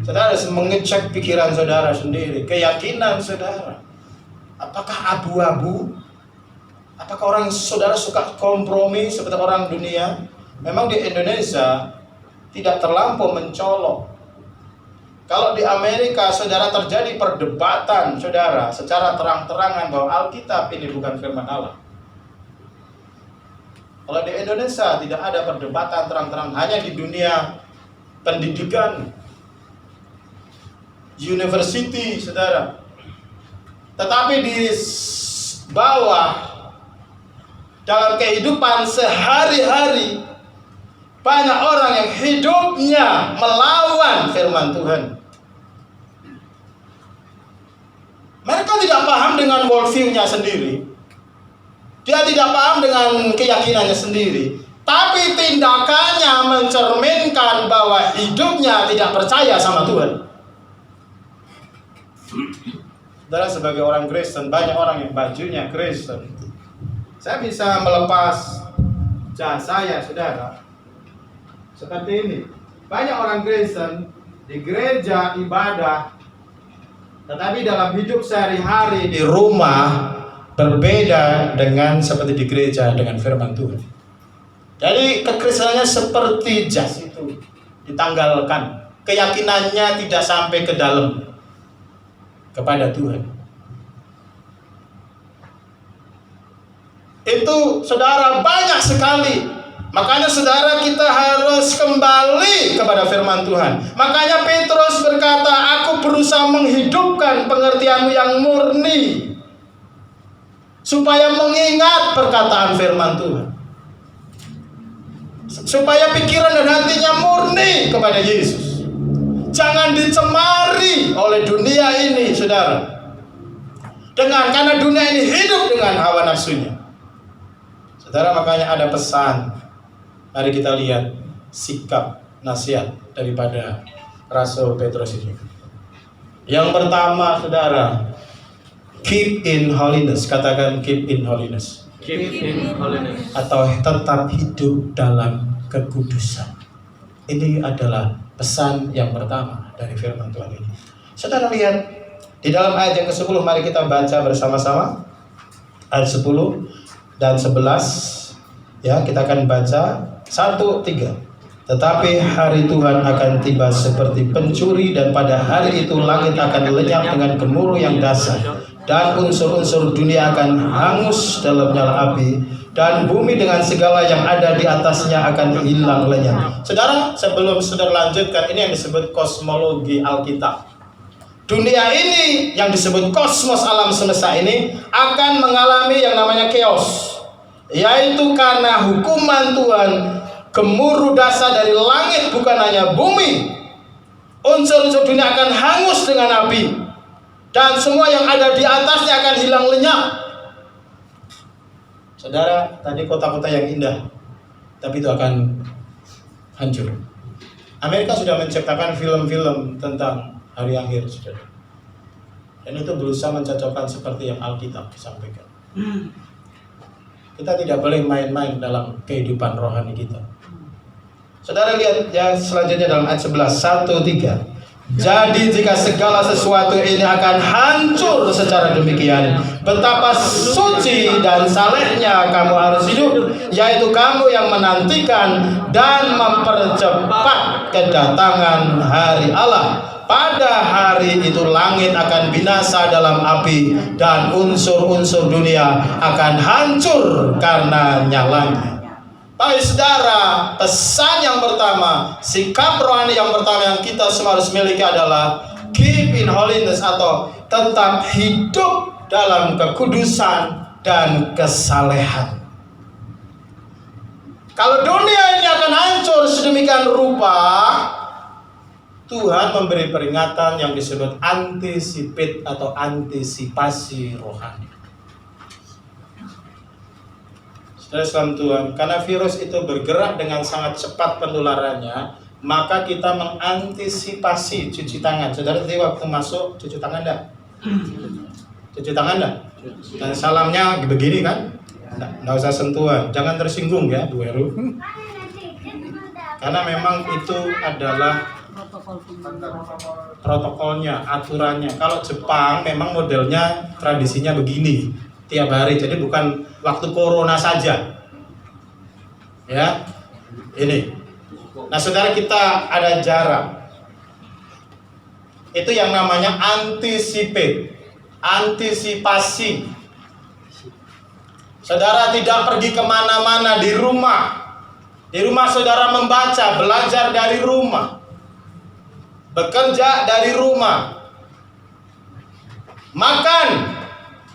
[SPEAKER 1] Saudara harus mengecek pikiran saudara sendiri, keyakinan saudara. Apakah abu-abu? Apakah orang saudara suka kompromi seperti orang dunia? Memang di Indonesia tidak terlampau mencolok. Kalau di Amerika, saudara, terjadi perdebatan, saudara, secara terang-terangan bahwa Alkitab ini bukan firman Allah. Kalau di Indonesia tidak ada perdebatan terang-terangan, hanya di dunia pendidikan, university, saudara. Tetapi di bawah, dalam kehidupan sehari-hari, banyak orang yang hidupnya melawan firman Tuhan. Mereka tidak paham dengan worldview-nya sendiri. Dia tidak paham dengan keyakinannya sendiri. Tapi tindakannya mencerminkan bahwa hidupnya tidak percaya sama Tuhan. Saudara, sebagai orang Kristen, banyak orang yang bajunya Kristen. Saya bisa melepas jas saya, saudara, seperti ini. Banyak orang Kristen di gereja ibadah, tetapi dalam hidup sehari-hari di rumah berbeda dengan seperti di gereja dengan firman Tuhan. Jadi kekristenannya seperti jas itu ditanggalkan, keyakinannya tidak sampai ke dalam kepada Tuhan. Itu saudara banyak sekali. Makanya saudara, kita harus kembali kepada firman Tuhan. Makanya Petrus berkata, aku berusaha menghidupkan pengertianmu yang murni, supaya mengingat perkataan firman Tuhan, supaya pikiran dan hatinya murni kepada Yesus. Jangan dicemari oleh dunia ini, saudara. Karena dunia ini hidup dengan hawa nafsunya. Saudara, makanya ada pesan. Mari kita lihat sikap nasihat daripada Rasul Petrus ini. Yang pertama, saudara, keep in holiness. Katakan keep in holiness.
[SPEAKER 3] Keep in holiness.
[SPEAKER 1] Atau tetap hidup dalam kekudusan. Ini adalah pesan yang pertama dari firman Tuhan ini. Saudara lihat di dalam ayat yang ke-10, mari kita baca bersama-sama ayat 10 dan 11. Ya, kita akan baca 1, 3. Tetapi hari Tuhan akan tiba seperti pencuri, dan pada hari itu langit akan lenyap dengan gemuruh yang dahsyat, dan unsur-unsur dunia akan hangus dalam nyala api, dan bumi dengan segala yang ada di atasnya akan hilang lenyap. Saudara, sebelum saudara lanjutkan, ini yang disebut kosmologi Alkitab. Dunia ini yang disebut kosmos, alam semesta ini akan mengalami yang namanya chaos, yaitu karena hukuman Tuhan. Gemuruh dahsyat dari langit, bukan hanya bumi. Unsur-unsur dunia akan hangus dengan api, dan semua yang ada di atasnya akan hilang lenyap. Saudara, tadi kota-kota yang indah, tapi itu akan hancur. Amerika sudah menciptakan film-film tentang hari akhir, saudara. Dan itu berusaha mencocokkan seperti yang Alkitab disampaikan. Kita tidak boleh main-main dalam kehidupan rohani kita. Saudara lihat ya selanjutnya dalam ayat 11, 1, 3. Jadi jika segala sesuatu ini akan hancur secara demikian, betapa suci dan salehnya kamu harus hidup, yaitu kamu yang menantikan dan mempercepat kedatangan hari Allah. Pada hari itu langit akan binasa dalam api, dan unsur-unsur dunia akan hancur karena nyalanya. Baik saudara, pesan yang pertama, sikap rohani yang pertama yang kita semua harus miliki adalah keep in holiness, atau tetap hidup dalam kekudusan dan kesalehan. Kalau dunia ini akan hancur sedemikian rupa, Tuhan memberi peringatan yang disebut anticipate atau antisipasi rohani. Saudara Tuhan, karena virus itu bergerak dengan sangat cepat penularannya, maka kita mengantisipasi cuci tangan. Saudara tadi waktu masuk cuci tangan enggak? Cuci tangan enggak? Dan salamnya begini kan? Enggak usah sentuhan, jangan tersinggung ya Bu Heru. Karena memang itu adalah protokolnya, aturannya. Kalau Jepang memang modelnya tradisinya begini, tiap hari. Jadi bukan waktu corona saja. Ya. Ini. Nah, saudara, kita ada jarak. Itu yang namanya antisipasi. Saudara tidak pergi kemana-mana di rumah. Di rumah saudara membaca, belajar dari rumah, bekerja dari rumah, makan,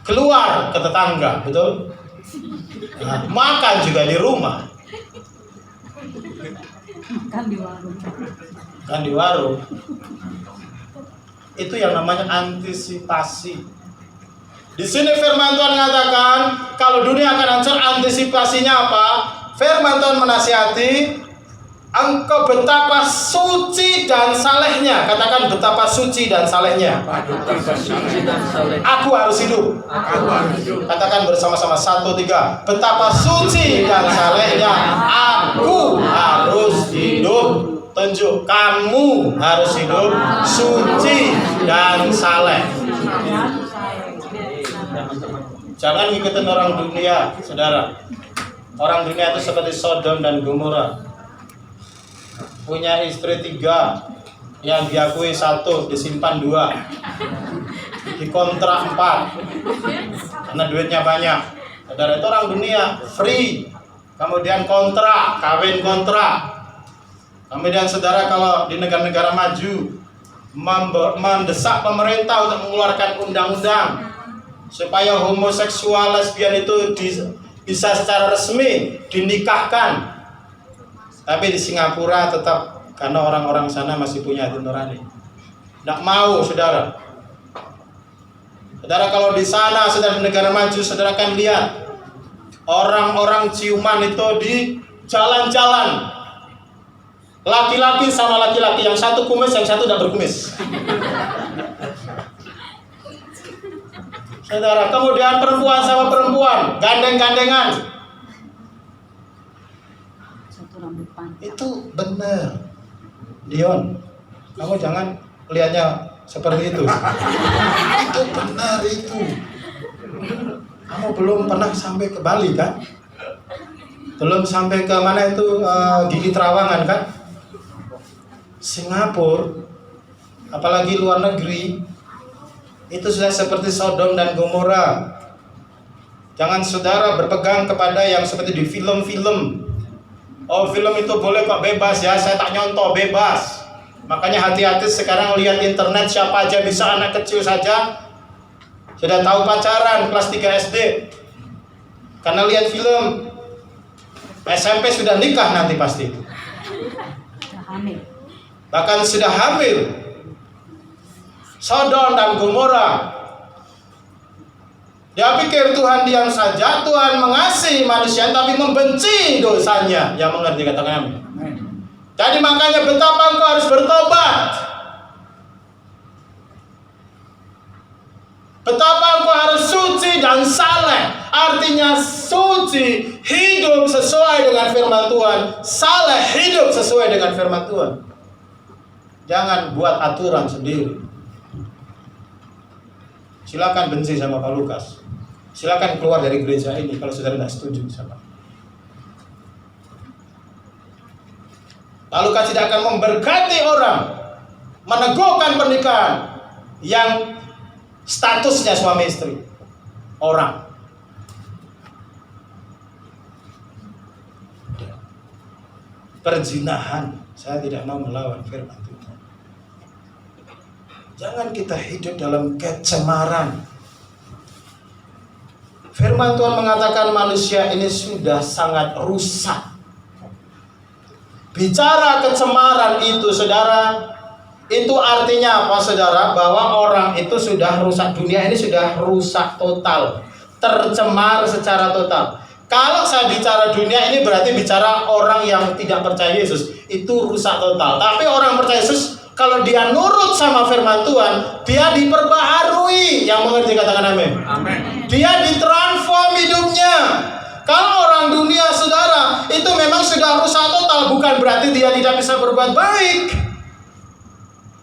[SPEAKER 1] keluar ke tetangga, betul? Nah, makan juga di rumah.
[SPEAKER 2] Kan di warung.
[SPEAKER 1] Kan di warung. Itu yang namanya antisipasi. Di sini firman Tuhan mengatakan kalau dunia akan hancur, antisipasinya apa? Firman Tuhan menasihati Engkau betapa suci dan salehnya. Katakan betapa suci dan salehnya.
[SPEAKER 3] Betapa suci dan saleh.
[SPEAKER 1] Aku harus hidup.
[SPEAKER 3] Aku harus hidup.
[SPEAKER 1] Katakan bersama-sama 1, 3. Betapa suci dan salehnya. Aku harus hidup. Tunjuk, kamu harus hidup suci dan saleh. Jangan ngikutin orang dunia, saudara. Orang dunia itu seperti Sodom dan Gomora. Punya istri 3, yang diakui 1, disimpan 2, dikontrak 4, karena duitnya banyak. Saudara, itu orang dunia, free. Kemudian kontrak, kawin kontrak. Kemudian saudara, kalau di negara-negara maju mendesak pemerintah untuk mengeluarkan undang-undang supaya homoseksual, lesbian itu bisa secara resmi dinikahkan. Tapi di Singapura tetap, karena orang-orang sana masih punya hati nurani, tidak mau, saudara. Saudara, kalau di sana, saudara, di negara maju, saudara akan lihat orang-orang ciuman itu di jalan-jalan. Laki-laki sama laki-laki, yang satu kumis, yang satu tidak berkumis. Saudara, kemudian perempuan sama perempuan gandeng-gandengan. Itu benar. Dion, kamu jangan lihatnya seperti itu. Itu benar itu. Kamu belum pernah sampai ke Bali kan? Belum sampai ke mana itu, Gili Trawangan kan? Singapura, apalagi luar negeri, itu sudah seperti Sodom dan Gomora. Jangan saudara berpegang kepada yang seperti di film-film. Oh, film itu boleh kok, bebas ya, saya tak nyontoh, bebas. Makanya hati-hati sekarang lihat internet, siapa aja bisa, anak kecil saja sudah tahu pacaran kelas 3 SD. Karena lihat film. SMP sudah nikah nanti pasti. Bahkan sudah hamil. Sodom dan Gomora. Dia pikir Tuhan diam saja, Tuhan mengasihi manusia tapi membenci dosanya. Yang mengerti katakan amin. Jadi makanya betapa engkau harus bertobat. Betapa engkau harus suci dan saleh. Artinya suci, hidup sesuai dengan firman Tuhan. Saleh, hidup sesuai dengan firman Tuhan. Jangan buat aturan sendiri. Silakan benci sama Pak Lukas. Silakan keluar dari gereja ini kalau saudara tidak setuju sama. Pak Lukas tidak akan memberkati orang, meneguhkan pernikahan yang statusnya suami istri. Orang. Perzinahan, saya tidak mau melawan firman Tuhan. Jangan kita hidup dalam kecemaran. Firman Tuhan mengatakan manusia ini sudah sangat rusak. Bicara kecemaran itu, saudara, itu artinya apa, saudara? Bahwa orang itu sudah rusak. Dunia ini sudah rusak total, tercemar secara total. Kalau saya bicara dunia ini berarti bicara orang yang tidak percaya Yesus. Itu rusak total. Tapi orang percaya Yesus, kalau dia nurut sama firman Tuhan, dia diperbaharui. Yang mengerti katakan amin.
[SPEAKER 3] Amin.
[SPEAKER 1] Dia ditransform hidupnya. Kalau orang dunia, saudara, itu memang sudah rusak total. Bukan berarti dia tidak bisa berbuat baik.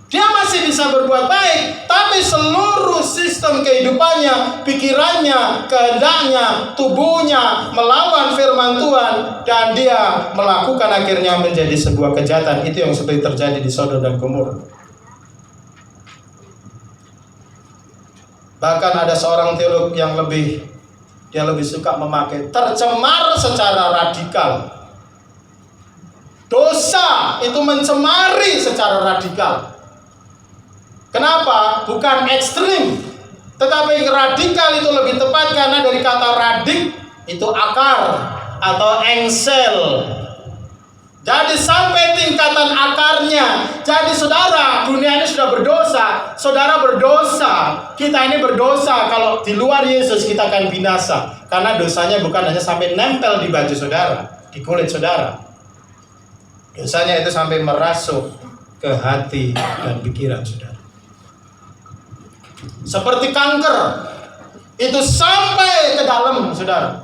[SPEAKER 1] Dia masih bisa berbuat baik, tapi seluruh sistem kehidupannya, pikirannya, kehendaknya, tubuhnya melawan firman Tuhan, dan dia melakukan akhirnya menjadi sebuah kejahatan. Itu yang seperti terjadi di Sodom dan Gomora. Bahkan ada seorang teolog yang lebih suka memakai tercemar secara radikal. Dosa itu mencemari secara radikal. Kenapa? Bukan ekstrim, tetapi radikal itu lebih tepat karena dari kata radik itu akar atau engsel. Jadi sampai tingkatan akarnya. Jadi saudara, dunia ini sudah berdosa. Saudara berdosa. Kita ini berdosa. Kalau di luar Yesus kita akan binasa. Karena dosanya bukan hanya sampai nempel di baju saudara, di kulit saudara. Dosanya itu sampai merasuk ke hati dan pikiran saudara. Seperti kanker, itu sampai ke dalam saudara.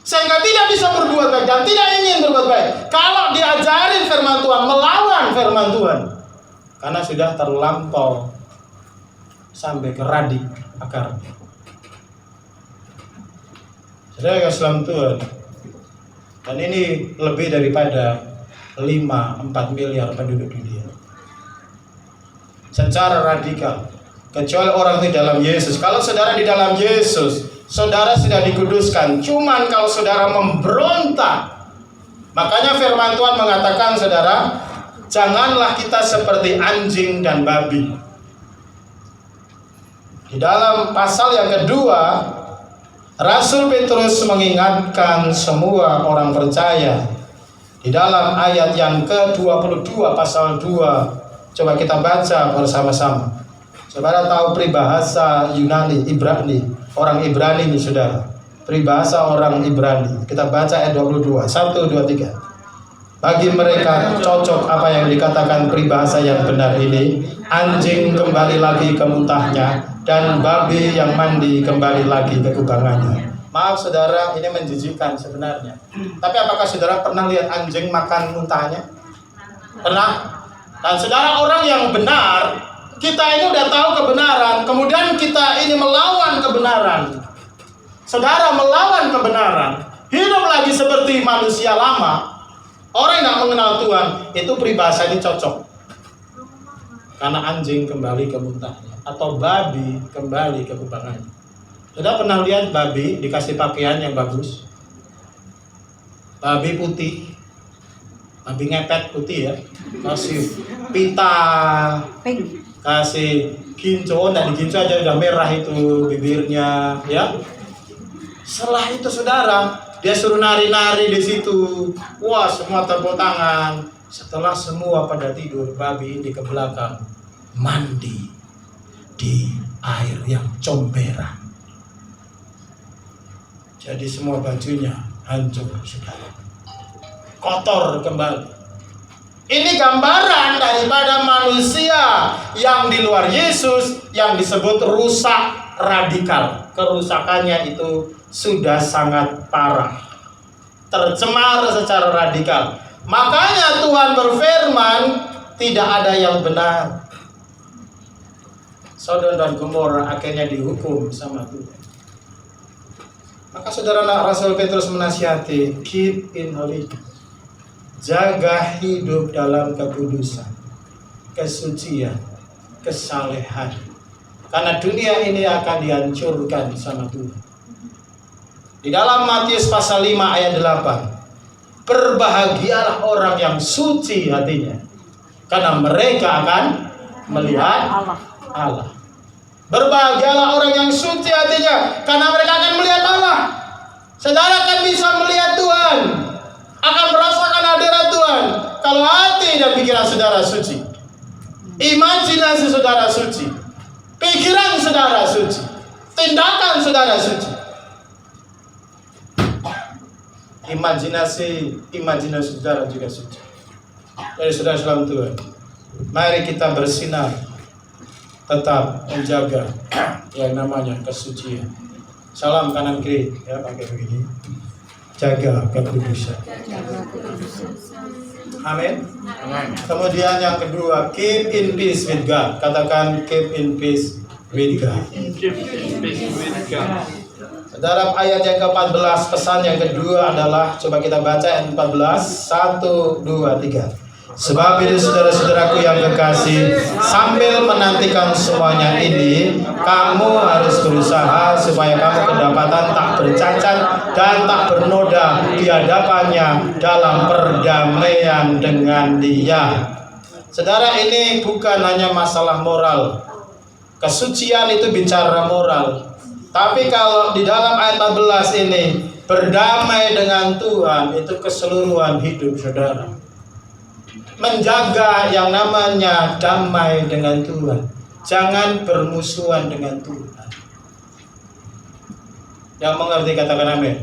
[SPEAKER 1] Sehingga tidak bisa berbuat baik dan tidak ingin berbuat baik. Kalau diajarin firman Tuhan, melawan firman Tuhan. Karena sudah terlampau sampai ke radik akar. Saudara Islam Tuhan. Dan ini lebih daripada 5-4 miliar penduduk dunia. Secara radikal. Kecuali orang di dalam Yesus. Kalau saudara di dalam Yesus, saudara sudah dikuduskan. Cuman kalau saudara memberontak, makanya firman Tuhan mengatakan saudara, janganlah kita seperti anjing dan babi. Di dalam pasal yang kedua, Rasul Petrus mengingatkan semua orang percaya. Di dalam ayat yang ke-22 pasal 2, coba kita baca bersama-sama. Saudara tahu peribahasa Yunani, Ibrani, orang Ibrani ini saudara. Peribahasa orang Ibrani. Kita baca ayat 22, 1, 2, 3. Bagi mereka cocok apa yang dikatakan peribahasa yang benar ini. Anjing kembali lagi ke muntahnya, dan babi yang mandi kembali lagi ke kubangannya. Maaf saudara, ini menjijikkan sebenarnya. Tapi apakah saudara pernah lihat anjing makan muntahnya? Pernah? Dan saudara, orang yang benar, kita ini udah tahu kebenaran, kemudian kita ini melawan kebenaran. Saudara melawan kebenaran, hidup lagi seperti manusia lama, orang yang tidak mengenal Tuhan, itu peribahasa ini cocok. Karena anjing kembali ke muntahnya, atau babi kembali ke kubangannya. Saudara pernah lihat babi dikasih pakaian yang bagus? Babi putih, babi ngepet putih ya, kasih pita, kasih ginco, dan di ginco aja udah merah itu bibirnya, ya. Setelah itu saudara, dia suruh nari-nari di situ. Wah, semua tepuk tangan. Setelah semua pada tidur, babi ini ke belakang mandi di air yang comberan. Jadi semua bajunya hancur, saudara. Kotor kembali. Ini gambaran daripada manusia yang di luar Yesus, yang disebut rusak radikal. Kerusakannya itu sudah sangat parah, tercemar secara radikal. Makanya Tuhan berfirman, tidak ada yang benar. Sodom dan Gomora akhirnya dihukum sama Tuhan. Maka saudara Rasul Petrus menasihati, keep in holiness. Jaga hidup dalam kekudusan, kesucian, kesalehan. Karena dunia ini akan dihancurkan sama Tuhan. Di dalam Matius pasal 5 ayat 8, berbahagialah orang yang suci hatinya, karena mereka akan melihat Allah. Berbahagialah orang yang suci hatinya, karena mereka akan melihat Allah. Saudara akan bisa melihat Tuhan, akan merasakan hadirat Tuhan kalau hati dan pikiran saudara suci, imajinasi saudara suci, pikiran saudara suci, tindakan saudara suci. Imajinasi saudara juga suci. Jadi saudara salam Tuhan, mari kita bersinar, tetap menjaga yang namanya kesucian. Salam kanan kiri, ya pakai begini. Jaga kekudusan. Amin. Kemudian yang kedua, keep in peace with God. Katakan keep in peace with God. Dalam ayat yang ke-14, pesan yang kedua adalah, coba kita baca ayat 14, 1, 2, 3. Sebab itu saudara-saudaraku yang kekasih, sambil menantikan semuanya ini, kamu harus berusaha supaya kamu kedapatan tak bercacat dan tak bernoda di hadapannya dalam perdamaian dengan Dia. Saudara, ini bukan hanya masalah moral. Kesucian itu bicara moral. Tapi kalau di dalam ayat 14 ini, berdamai dengan Tuhan, itu keseluruhan hidup saudara. Menjaga yang namanya damai dengan Tuhan. Jangan bermusuhan dengan Tuhan. Yang mengerti katakan amin.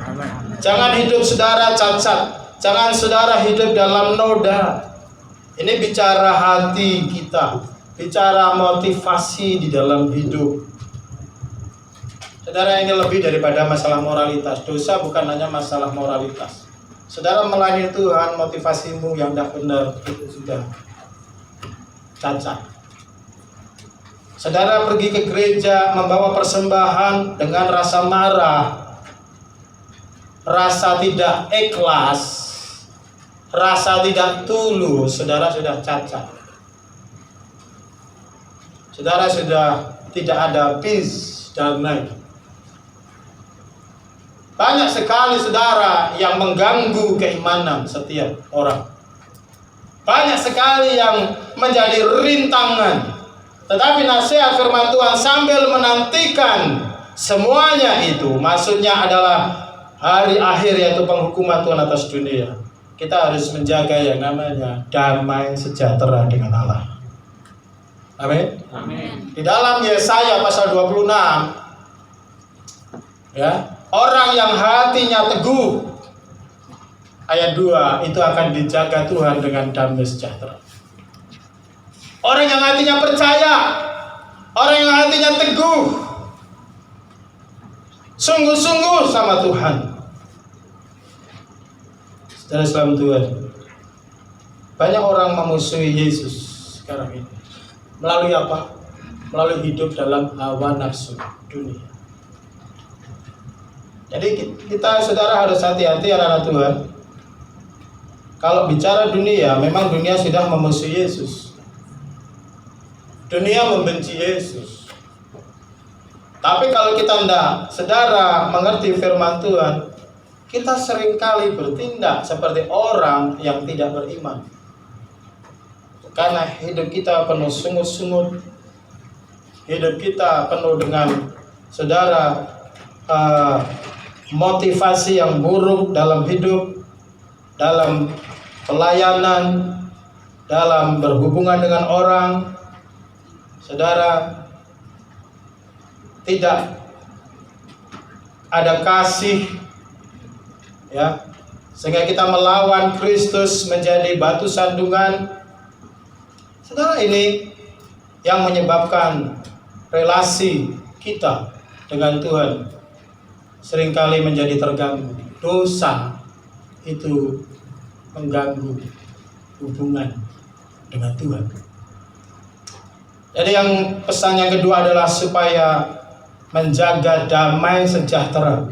[SPEAKER 1] Jangan hidup saudara cacat. Jangan saudara hidup dalam noda. Ini bicara hati kita, bicara motivasi di dalam hidup. Saudara, ini lebih daripada masalah moralitas. Dosa bukan hanya masalah moralitas. Saudara melayani Tuhan, motivasimu yang tidak benar itu sudah cacat. Saudara pergi ke gereja membawa persembahan dengan rasa marah, rasa tidak ikhlas, rasa tidak tulus, saudara sudah cacat. Saudara sudah tidak ada peace, damai. Banyak sekali saudara yang mengganggu keimanan setiap orang. Banyak sekali yang menjadi rintangan. Tetapi nasihat firman Tuhan sambil menantikan semuanya itu, maksudnya adalah hari akhir yaitu penghukuman Tuhan atas dunia. Kita harus menjaga yang namanya damai sejahtera dengan Allah. Amin.
[SPEAKER 3] Amin.
[SPEAKER 1] Di dalam Yesaya pasal 26, ya, orang yang hatinya teguh, ayat 2, itu akan dijaga Tuhan dengan damai sejahtera. Orang yang hatinya percaya, orang yang hatinya teguh, sungguh-sungguh sama Tuhan. Saudara selamat Tuhan, banyak orang memusuhi Yesus sekarang ini. Melalui apa? Melalui hidup dalam hawa nafsu dunia. Jadi kita saudara harus hati-hati anak-anak Tuhan. Kalau bicara dunia, memang dunia sudah memusuhi Yesus. Dunia membenci Yesus. Tapi kalau kita tidak, saudara, mengerti firman Tuhan, kita seringkali bertindak seperti orang yang tidak beriman. Karena hidup kita penuh sungut-sungut, hidup kita penuh dengan, saudara, motivasi yang buruk dalam hidup, dalam pelayanan, dalam berhubungan dengan orang. Saudara, tidak ada kasih, ya, sehingga kita melawan Kristus menjadi batu sandungan. Saudara, ini yang menyebabkan relasi kita dengan Tuhan seringkali menjadi terganggu. Dosa itu mengganggu hubungan dengan Tuhan. Jadi yang pesan yang kedua adalah supaya menjaga damai sejahtera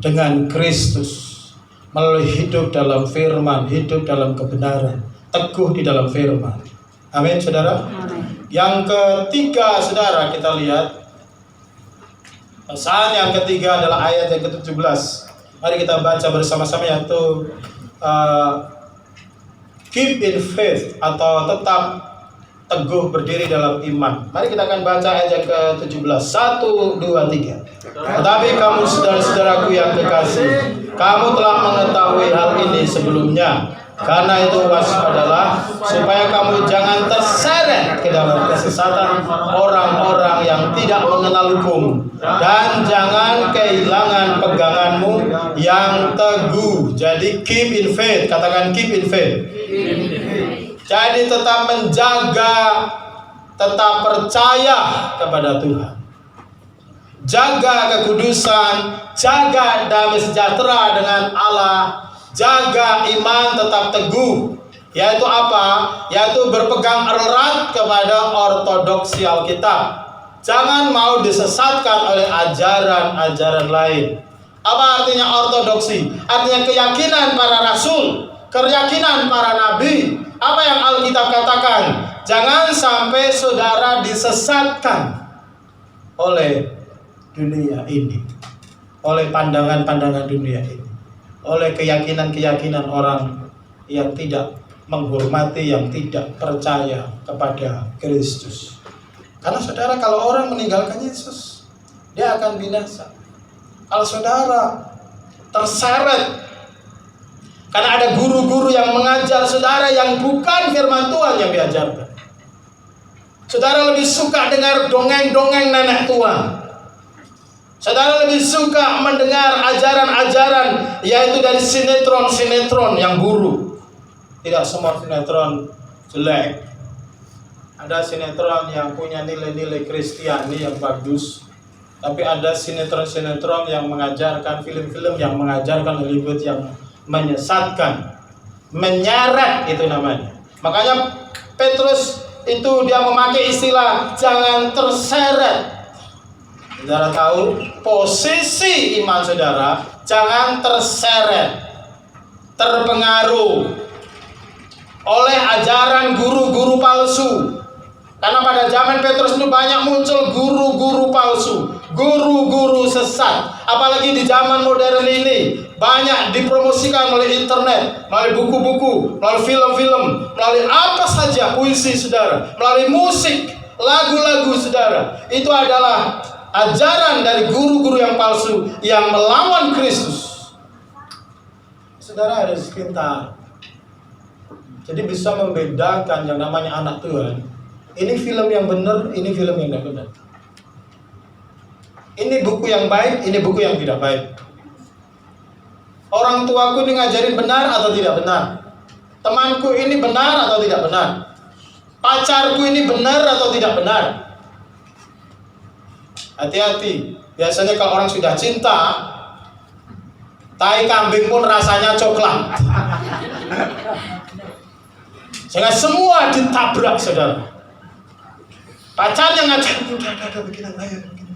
[SPEAKER 1] dengan Kristus melalui hidup dalam firman, hidup dalam kebenaran, teguh di dalam firman. Amin, saudara.
[SPEAKER 2] Amin.
[SPEAKER 1] Yang ketiga, saudara, kita lihat pesan yang ketiga adalah ayat yang ke-17. Mari kita baca bersama-sama, yaitu keep in faith atau tetap teguh berdiri dalam iman. Mari kita akan baca ayat yang ke-17. 1, 2, 3. Tetapi kamu saudara-saudaraku yang kekasih, kamu telah mengetahui hal ini sebelumnya. Karena itu waspadalah, supaya kamu jangan terseret ke dalam kesesatan orang-orang yang tidak mengenal hukum, dan jangan kehilangan peganganmu yang teguh. Jadi keep in faith, katakan keep in faith. Jadi tetap menjaga, tetap percaya kepada Tuhan. Jaga kekudusan, jaga damai sejahtera dengan Allah, jaga iman tetap teguh. Yaitu apa? Yaitu berpegang erat kepada ortodoksi Alkitab. Jangan mau disesatkan oleh ajaran-ajaran lain. Apa artinya ortodoksi? Artinya keyakinan para rasul, keyakinan para nabi. Apa yang Alkitab katakan? Jangan sampai saudara disesatkan oleh dunia ini, oleh pandangan-pandangan dunia ini, oleh keyakinan-keyakinan orang yang tidak menghormati, yang tidak percaya kepada Kristus. Karena saudara, kalau orang meninggalkan Yesus, dia akan binasa. Kalau saudara terseret karena ada guru-guru yang mengajar saudara yang bukan firman Tuhan yang diajarkan, saudara lebih suka dengar dongeng-dongeng nenek tua, Saudara lebih suka mendengar ajaran-ajaran yaitu dari sinetron-sinetron yang buruk. Tidak semua sinetron jelek. Ada sinetron yang punya nilai-nilai Kristiani yang bagus. Tapi ada sinetron-sinetron yang mengajarkan, film-film yang mengajarkan Hollywood yang menyesatkan, menyarat itu namanya. Makanya Petrus itu dia memakai istilah jangan terseret. Saudara tahu posisi iman saudara, jangan terseret, terpengaruh oleh ajaran guru-guru palsu. Karena pada zaman Petrus itu banyak muncul guru-guru palsu, guru-guru sesat. Apalagi di zaman modern ini banyak dipromosikan melalui internet, melalui buku-buku, melalui film-film, melalui apa saja, puisi saudara, melalui musik, lagu-lagu saudara. Itu adalah ajaran dari guru-guru yang palsu yang melawan Kristus. Saudara harus pintar. Jadi bisa membedakan yang namanya anak Tuhan. Ini film yang benar, ini film yang tidak benar. Ini buku yang baik, ini buku yang tidak baik. Orang tuaku ini ngajarin benar atau tidak benar. Temanku ini benar atau tidak benar. Pacarku ini benar atau tidak benar. Hati-hati. Biasanya kalau orang sudah cinta, tai kambing pun rasanya coklat. Sehingga semua ditabrak, saudara. Pacarnya ngajak, udah begini, ayo begini.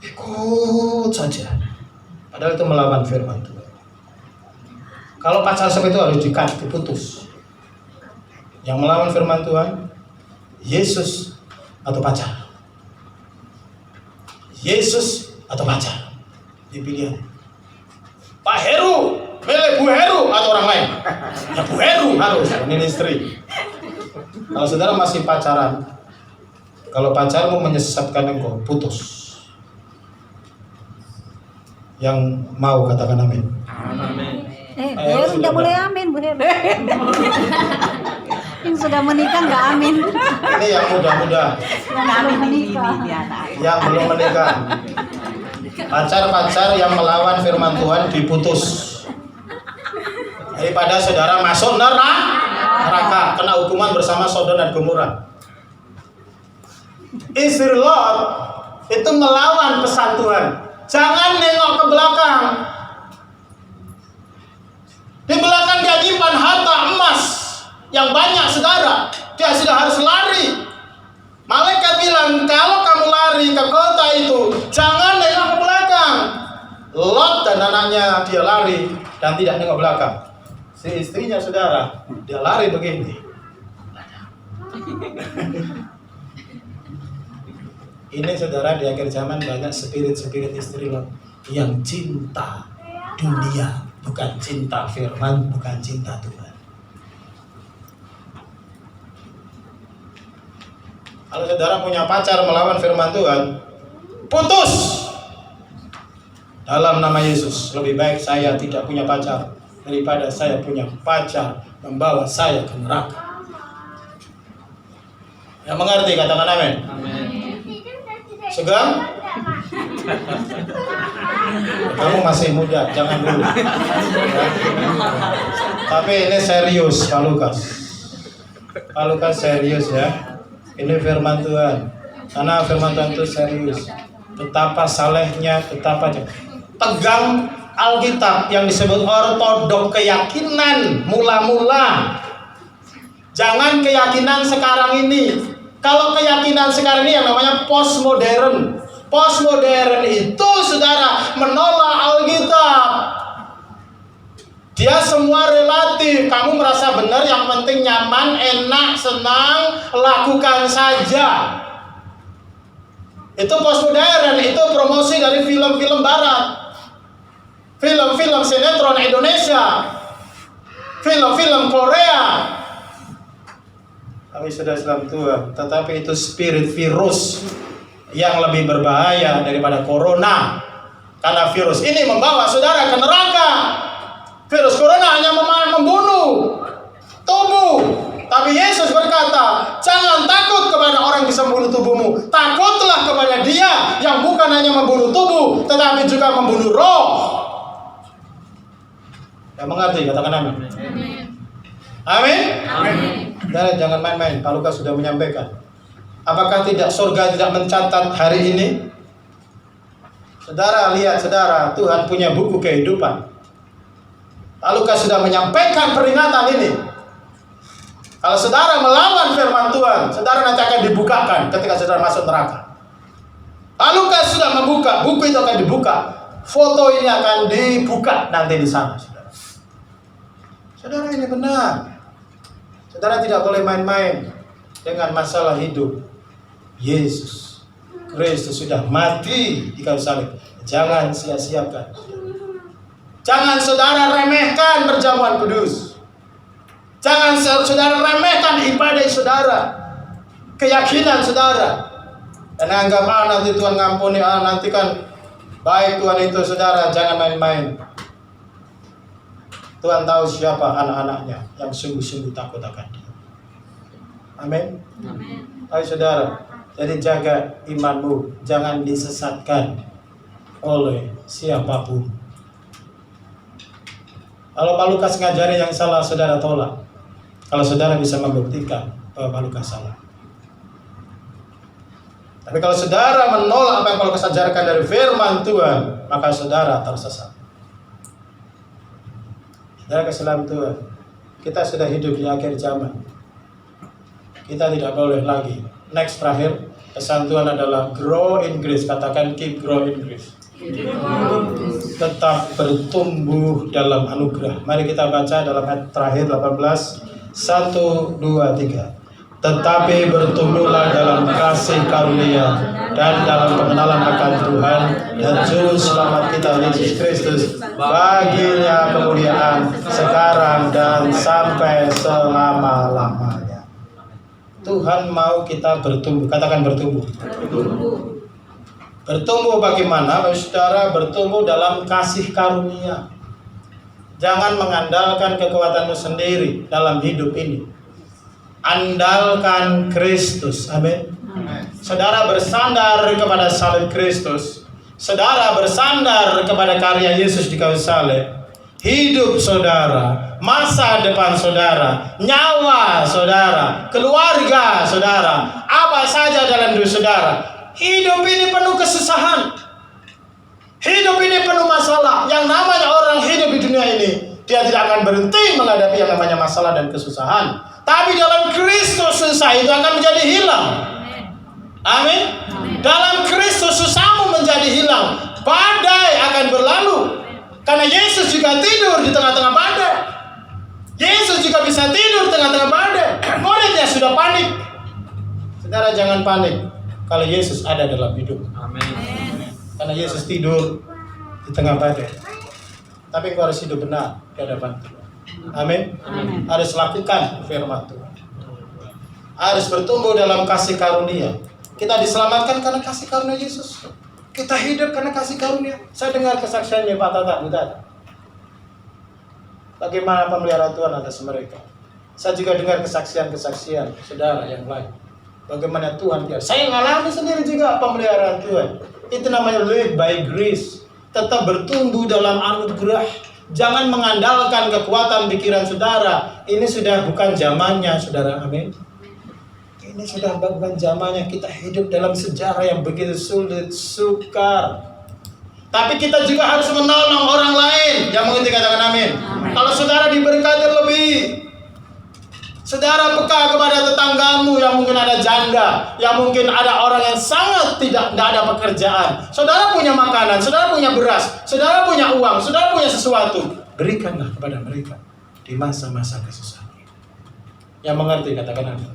[SPEAKER 1] Ikut saja. Padahal itu melawan firman Tuhan. Kalau pacar seperti itu harus diputus. Yang melawan firman Tuhan, Yesus atau pacar. Yesus atau pacar. Dipilih. Pak Heru, milih Bu Heru atau orang lain? Ya Bu Heru harus, ini istri. Kalau saudara masih pacaran, kalau pacarmu menyesatkan engkau, putus. Yang mau katakan amin.
[SPEAKER 3] Amin.
[SPEAKER 2] Bu Heru tidak boleh amin, Bu Heru. Yang sudah menikah nggak amin.
[SPEAKER 1] Ini yang muda-muda,
[SPEAKER 2] Yang belum menikah.
[SPEAKER 1] yang belum menikah. Pacar-pacar yang melawan firman Tuhan diputus. Daripada saudara masuk neraka, kena hukuman bersama Sodom dan Gomora. Istri Lot itu melawan pesan Tuhan. Jangan nengok ke belakang. Di belakang dia nyimpan harta emas yang banyak, saudara. Dia sudah harus lari. Malaikat bilang, kalau kamu lari ke kota itu, jangan nengok ke belakang. Lot dan anaknya dia lari dan tidak nengok belakang. Si istrinya, saudara, dia lari begini. Ini saudara, di akhir zaman banyak spirit-spirit istri Lot yang cinta dunia, bukan cinta firman, bukan cinta Tuhan. Kalau saudara punya pacar melawan firman Tuhan, putus. Dalam nama Yesus, lebih baik saya tidak punya pacar daripada saya punya pacar membawa saya ke neraka. Yang mengerti katakan amin.
[SPEAKER 3] Amin.
[SPEAKER 1] Segang? Kamu masih muda, jangan dulu. Tapi ini serius, Pak Lukas. Pak Lukas serius ya. Ini firman Tuhan. Karena firman Tuhan itu serius. Betapa salehnya, betapa tegang Alkitab yang disebut ortodok, keyakinan mula-mula. Jangan keyakinan sekarang ini. Kalau keyakinan sekarang ini yang namanya postmodern. Postmodern itu, saudara, menolak Alkitab. Dia semua relatif. Kamu merasa benar, yang penting nyaman, enak, senang, lakukan saja. Itu postmodern, itu promosi dari film-film barat. Film-film sinetron Indonesia. Film-film Korea. Kami sudah Islam Tuhan, tetapi itu spirit virus yang lebih berbahaya daripada corona. Karena virus ini membawa saudara ke neraka. Virus corona hanya membunuh tubuh. Tapi Yesus berkata, jangan takut kepada orang yang bisa membunuh tubuhmu. Takutlah kepada Dia yang bukan hanya membunuh tubuh, tetapi juga membunuh roh. Yang mengerti, katakan amin. Amin. Amin. Jangan main-main. Pak Lukas sudah menyampaikan. Apakah tidak surga tidak mencatat hari ini? Saudara lihat, saudara, Tuhan punya buku kehidupan. Pak Lukas sudah menyampaikan peringatan ini. Kalau saudara melawan firman Tuhan, saudara nanti akan dibukakan ketika saudara masuk neraka. Pak Lukas sudah membuka, buku itu akan dibuka. Foto ini akan dibuka nanti di sana, saudara. Saudara, ini benar. Saudara tidak boleh main-main dengan masalah hidup. Yesus Kristus sudah mati di kayu salib. Jangan sia-siakan. Jangan saudara remehkan perjamuan kudus. Jangan saudara remehkan ibadah saudara, keyakinan saudara, dan anggap nanti Tuhan ngampuni, nanti kan baik Tuhan itu, saudara. Jangan main-main. Tuhan tahu siapa anak-anaknya yang sungguh-sungguh takut akan Dia. Amin. Ayo saudara, jadi jaga imanmu, jangan disesatkan oleh siapapun. Kalau Pak Lukas ngajari yang salah, saudara tolak. Kalau saudara bisa membuktikan bahwa Pak Lukas salah. Tapi kalau saudara menolak apa yang Pak Lukas ajarkan dari firman Tuhan, maka saudara tersesat. Saudara kesalahan Tuhan, kita sudah hidup di akhir zaman. Kita tidak boleh lagi. Next, terakhir, pesan Tuhan adalah grow in grace. Katakan keep grow in grace. Tetap bertumbuh dalam anugerah. Mari kita baca dalam ayat terakhir 18. 1, 2, 3. Tetapi bertumbuhlah dalam kasih karunia dan dalam pengenalan akan Tuhan dan Juru Selamat kita Yesus Kristus. Baginya kemuliaan sekarang dan sampai selama-lamanya. Tuhan mau kita bertumbuh. Katakan bertumbuh. Bertumbuh bagaimana? Saudara, bertumbuh dalam kasih karunia. Jangan mengandalkan kekuatanmu sendiri dalam hidup ini. Andalkan Kristus. Amin. Saudara bersandar kepada salib Kristus. Saudara bersandar kepada karya Yesus di kayu salib. Hidup saudara, masa depan saudara, nyawa saudara, keluarga saudara, apa saja dalam hidup saudara. Hidup ini penuh kesusahan. Hidup ini penuh masalah. Yang namanya orang hidup di dunia ini, dia tidak akan berhenti menghadapi yang namanya masalah dan kesusahan. Tapi dalam Kristus susah itu akan menjadi hilang. Amin. Dalam Kristus susahmu menjadi hilang. Badai akan berlalu. Karena Yesus juga tidur di tengah-tengah badai. Yesus juga bisa tidur di tengah-tengah badai. Muridnya sudah panik. Saudara, jangan panik kalau Yesus ada dalam hidup.
[SPEAKER 3] Amin.
[SPEAKER 1] Karena Yesus tidur di tengah badai. Tapi kau harus hidup benar di hadapan Tuhan. Amin. Harus lakukan firman Tuhan. Harus bertumbuh dalam kasih karunia. Kita diselamatkan karena kasih karunia Yesus. Kita hidup karena kasih karunia. Saya dengar kesaksiannya Pak Tata Budaya. Bagaimana pemeliharaan Tuhan atas mereka. Saya juga dengar kesaksian-kesaksian saudara yang lain. Bagaimana Tuhan dia. Saya ngalami sendiri juga pemeliharaan Tuhan. Itu namanya live by grace. Tetap bertumbuh dalam anugerah. Jangan mengandalkan kekuatan pikiran saudara. Ini sudah bukan zamannya, saudara. Amin. Ini sudah bukan zamannya. Kita hidup dalam sejarah yang begitu sulit, sukar. Tapi kita juga harus menolong orang lain. Yang mengerti katakan amin. Kalau saudara diberkati lebih, saudara peka kepada tetanggamu yang mungkin ada janda, yang mungkin ada orang yang sangat tidak ada pekerjaan. Saudara punya makanan, saudara punya beras, saudara punya uang, saudara punya sesuatu. Berikanlah kepada mereka di masa-masa kesusahan. Yang mengerti katakan amin.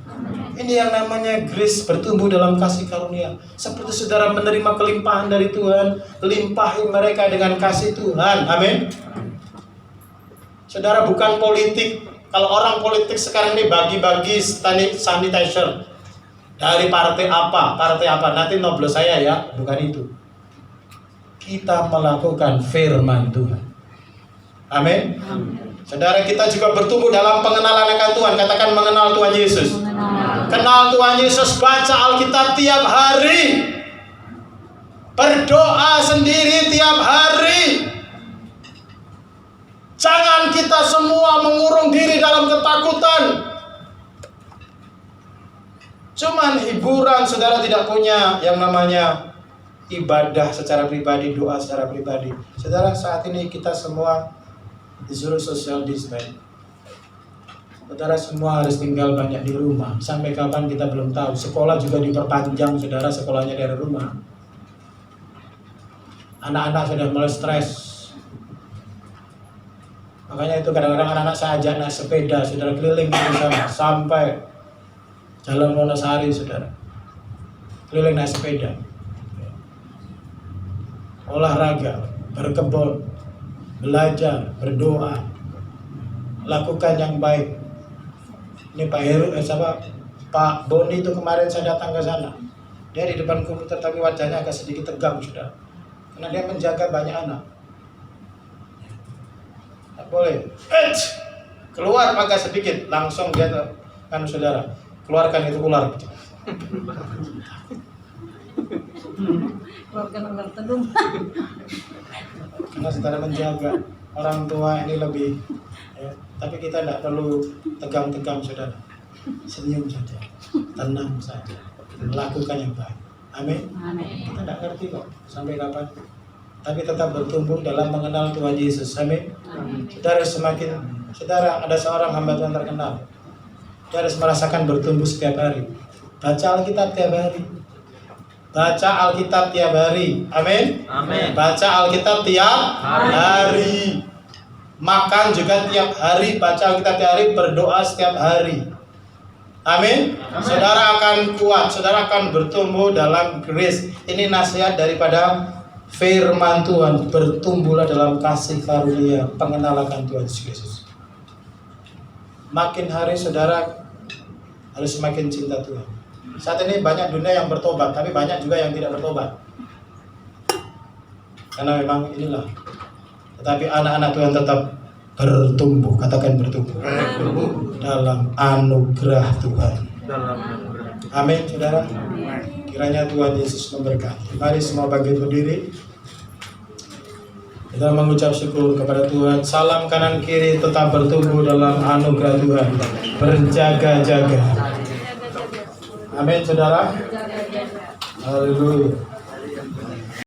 [SPEAKER 1] Ini yang namanya grace, bertumbuh dalam kasih karunia. Seperti saudara menerima kelimpahan dari Tuhan, limpahi mereka dengan kasih Tuhan. Amin. Saudara, bukan politik. Kalau orang politik sekarang ini bagi-bagi sanitizer dari partai apa, nanti noblos saya ya, bukan itu. Kita melakukan firman Tuhan. Amin. Saudara, kita juga bertumbuh dalam pengenalan akan Tuhan. Katakan mengenal Tuhan Yesus. Kenal Tuhan Yesus, baca Alkitab tiap hari. Berdoa sendiri tiap hari. Jangan kita semua mengurung diri dalam ketakutan. Cuman hiburan, saudara tidak punya yang namanya ibadah secara pribadi, doa secara pribadi. Saudara, saat ini kita semua disuruh social distancing. Saudara semua harus tinggal banyak di rumah. Sampai kapan kita belum tahu. Sekolah juga diperpanjang, saudara, sekolahnya dari rumah. Anak-anak sudah mulai stres. Makanya itu kadang-kadang anak-anak saya ajak naik sepeda, saudara, keliling di sana sampai Jalan Wonosari, saudara. Keliling naik sepeda. Olahraga, berkebun, belajar, berdoa, lakukan yang baik. Ini Pak Heru, Pak Boni itu kemarin saya datang ke sana. Dia di depan komputer tapi wajahnya agak sedikit tegang, saudara. Karena dia menjaga banyak anak. Tak boleh. Keluar agak sedikit, langsung dia kan saudara. Keluarkan itu ular.
[SPEAKER 2] Keluarkan ular tedung.
[SPEAKER 1] Karena saudara menjaga orang tua ini lebih, ya. Tapi kita tidak perlu tegang-tegang, saudara. Senyum saja, tenang saja, lakukan yang baik. Amin. Kita tidak ngerti kok sampai kapan, tapi tetap bertumbuh dalam mengenal Tuhan Yesus. Amin. Saudara, ada seorang hamba Tuhan terkenal. Dia harus merasakan bertumbuh setiap hari. Baca Alkitab tiap hari. Baca Alkitab tiap hari. Amin. Baca Alkitab tiap hari. Makan juga tiap hari. Baca Alkitab tiap hari. Berdoa setiap hari. Amin. Saudara akan kuat. Saudara akan bertumbuh dalam grace. Ini nasihat daripada firman Tuhan. Bertumbuhlah dalam kasih karunia, pengenalan Tuhan Yesus. Makin hari saudara harus semakin cinta Tuhan. Saat ini banyak dunia yang bertobat, tapi banyak juga yang tidak bertobat. Karena memang inilah. Tetapi anak-anak Tuhan tetap bertumbuh, katakan bertumbuh. Dalam anugerah Tuhan. Amin, saudara. Kiranya Tuhan Yesus memberkati. Mari semua bangkit berdiri. Kita mengucap syukur kepada Tuhan. Salam kanan kiri tetap bertumbuh dalam anugerah Tuhan. Berjaga-jaga. Amin, saudara. Haleluya.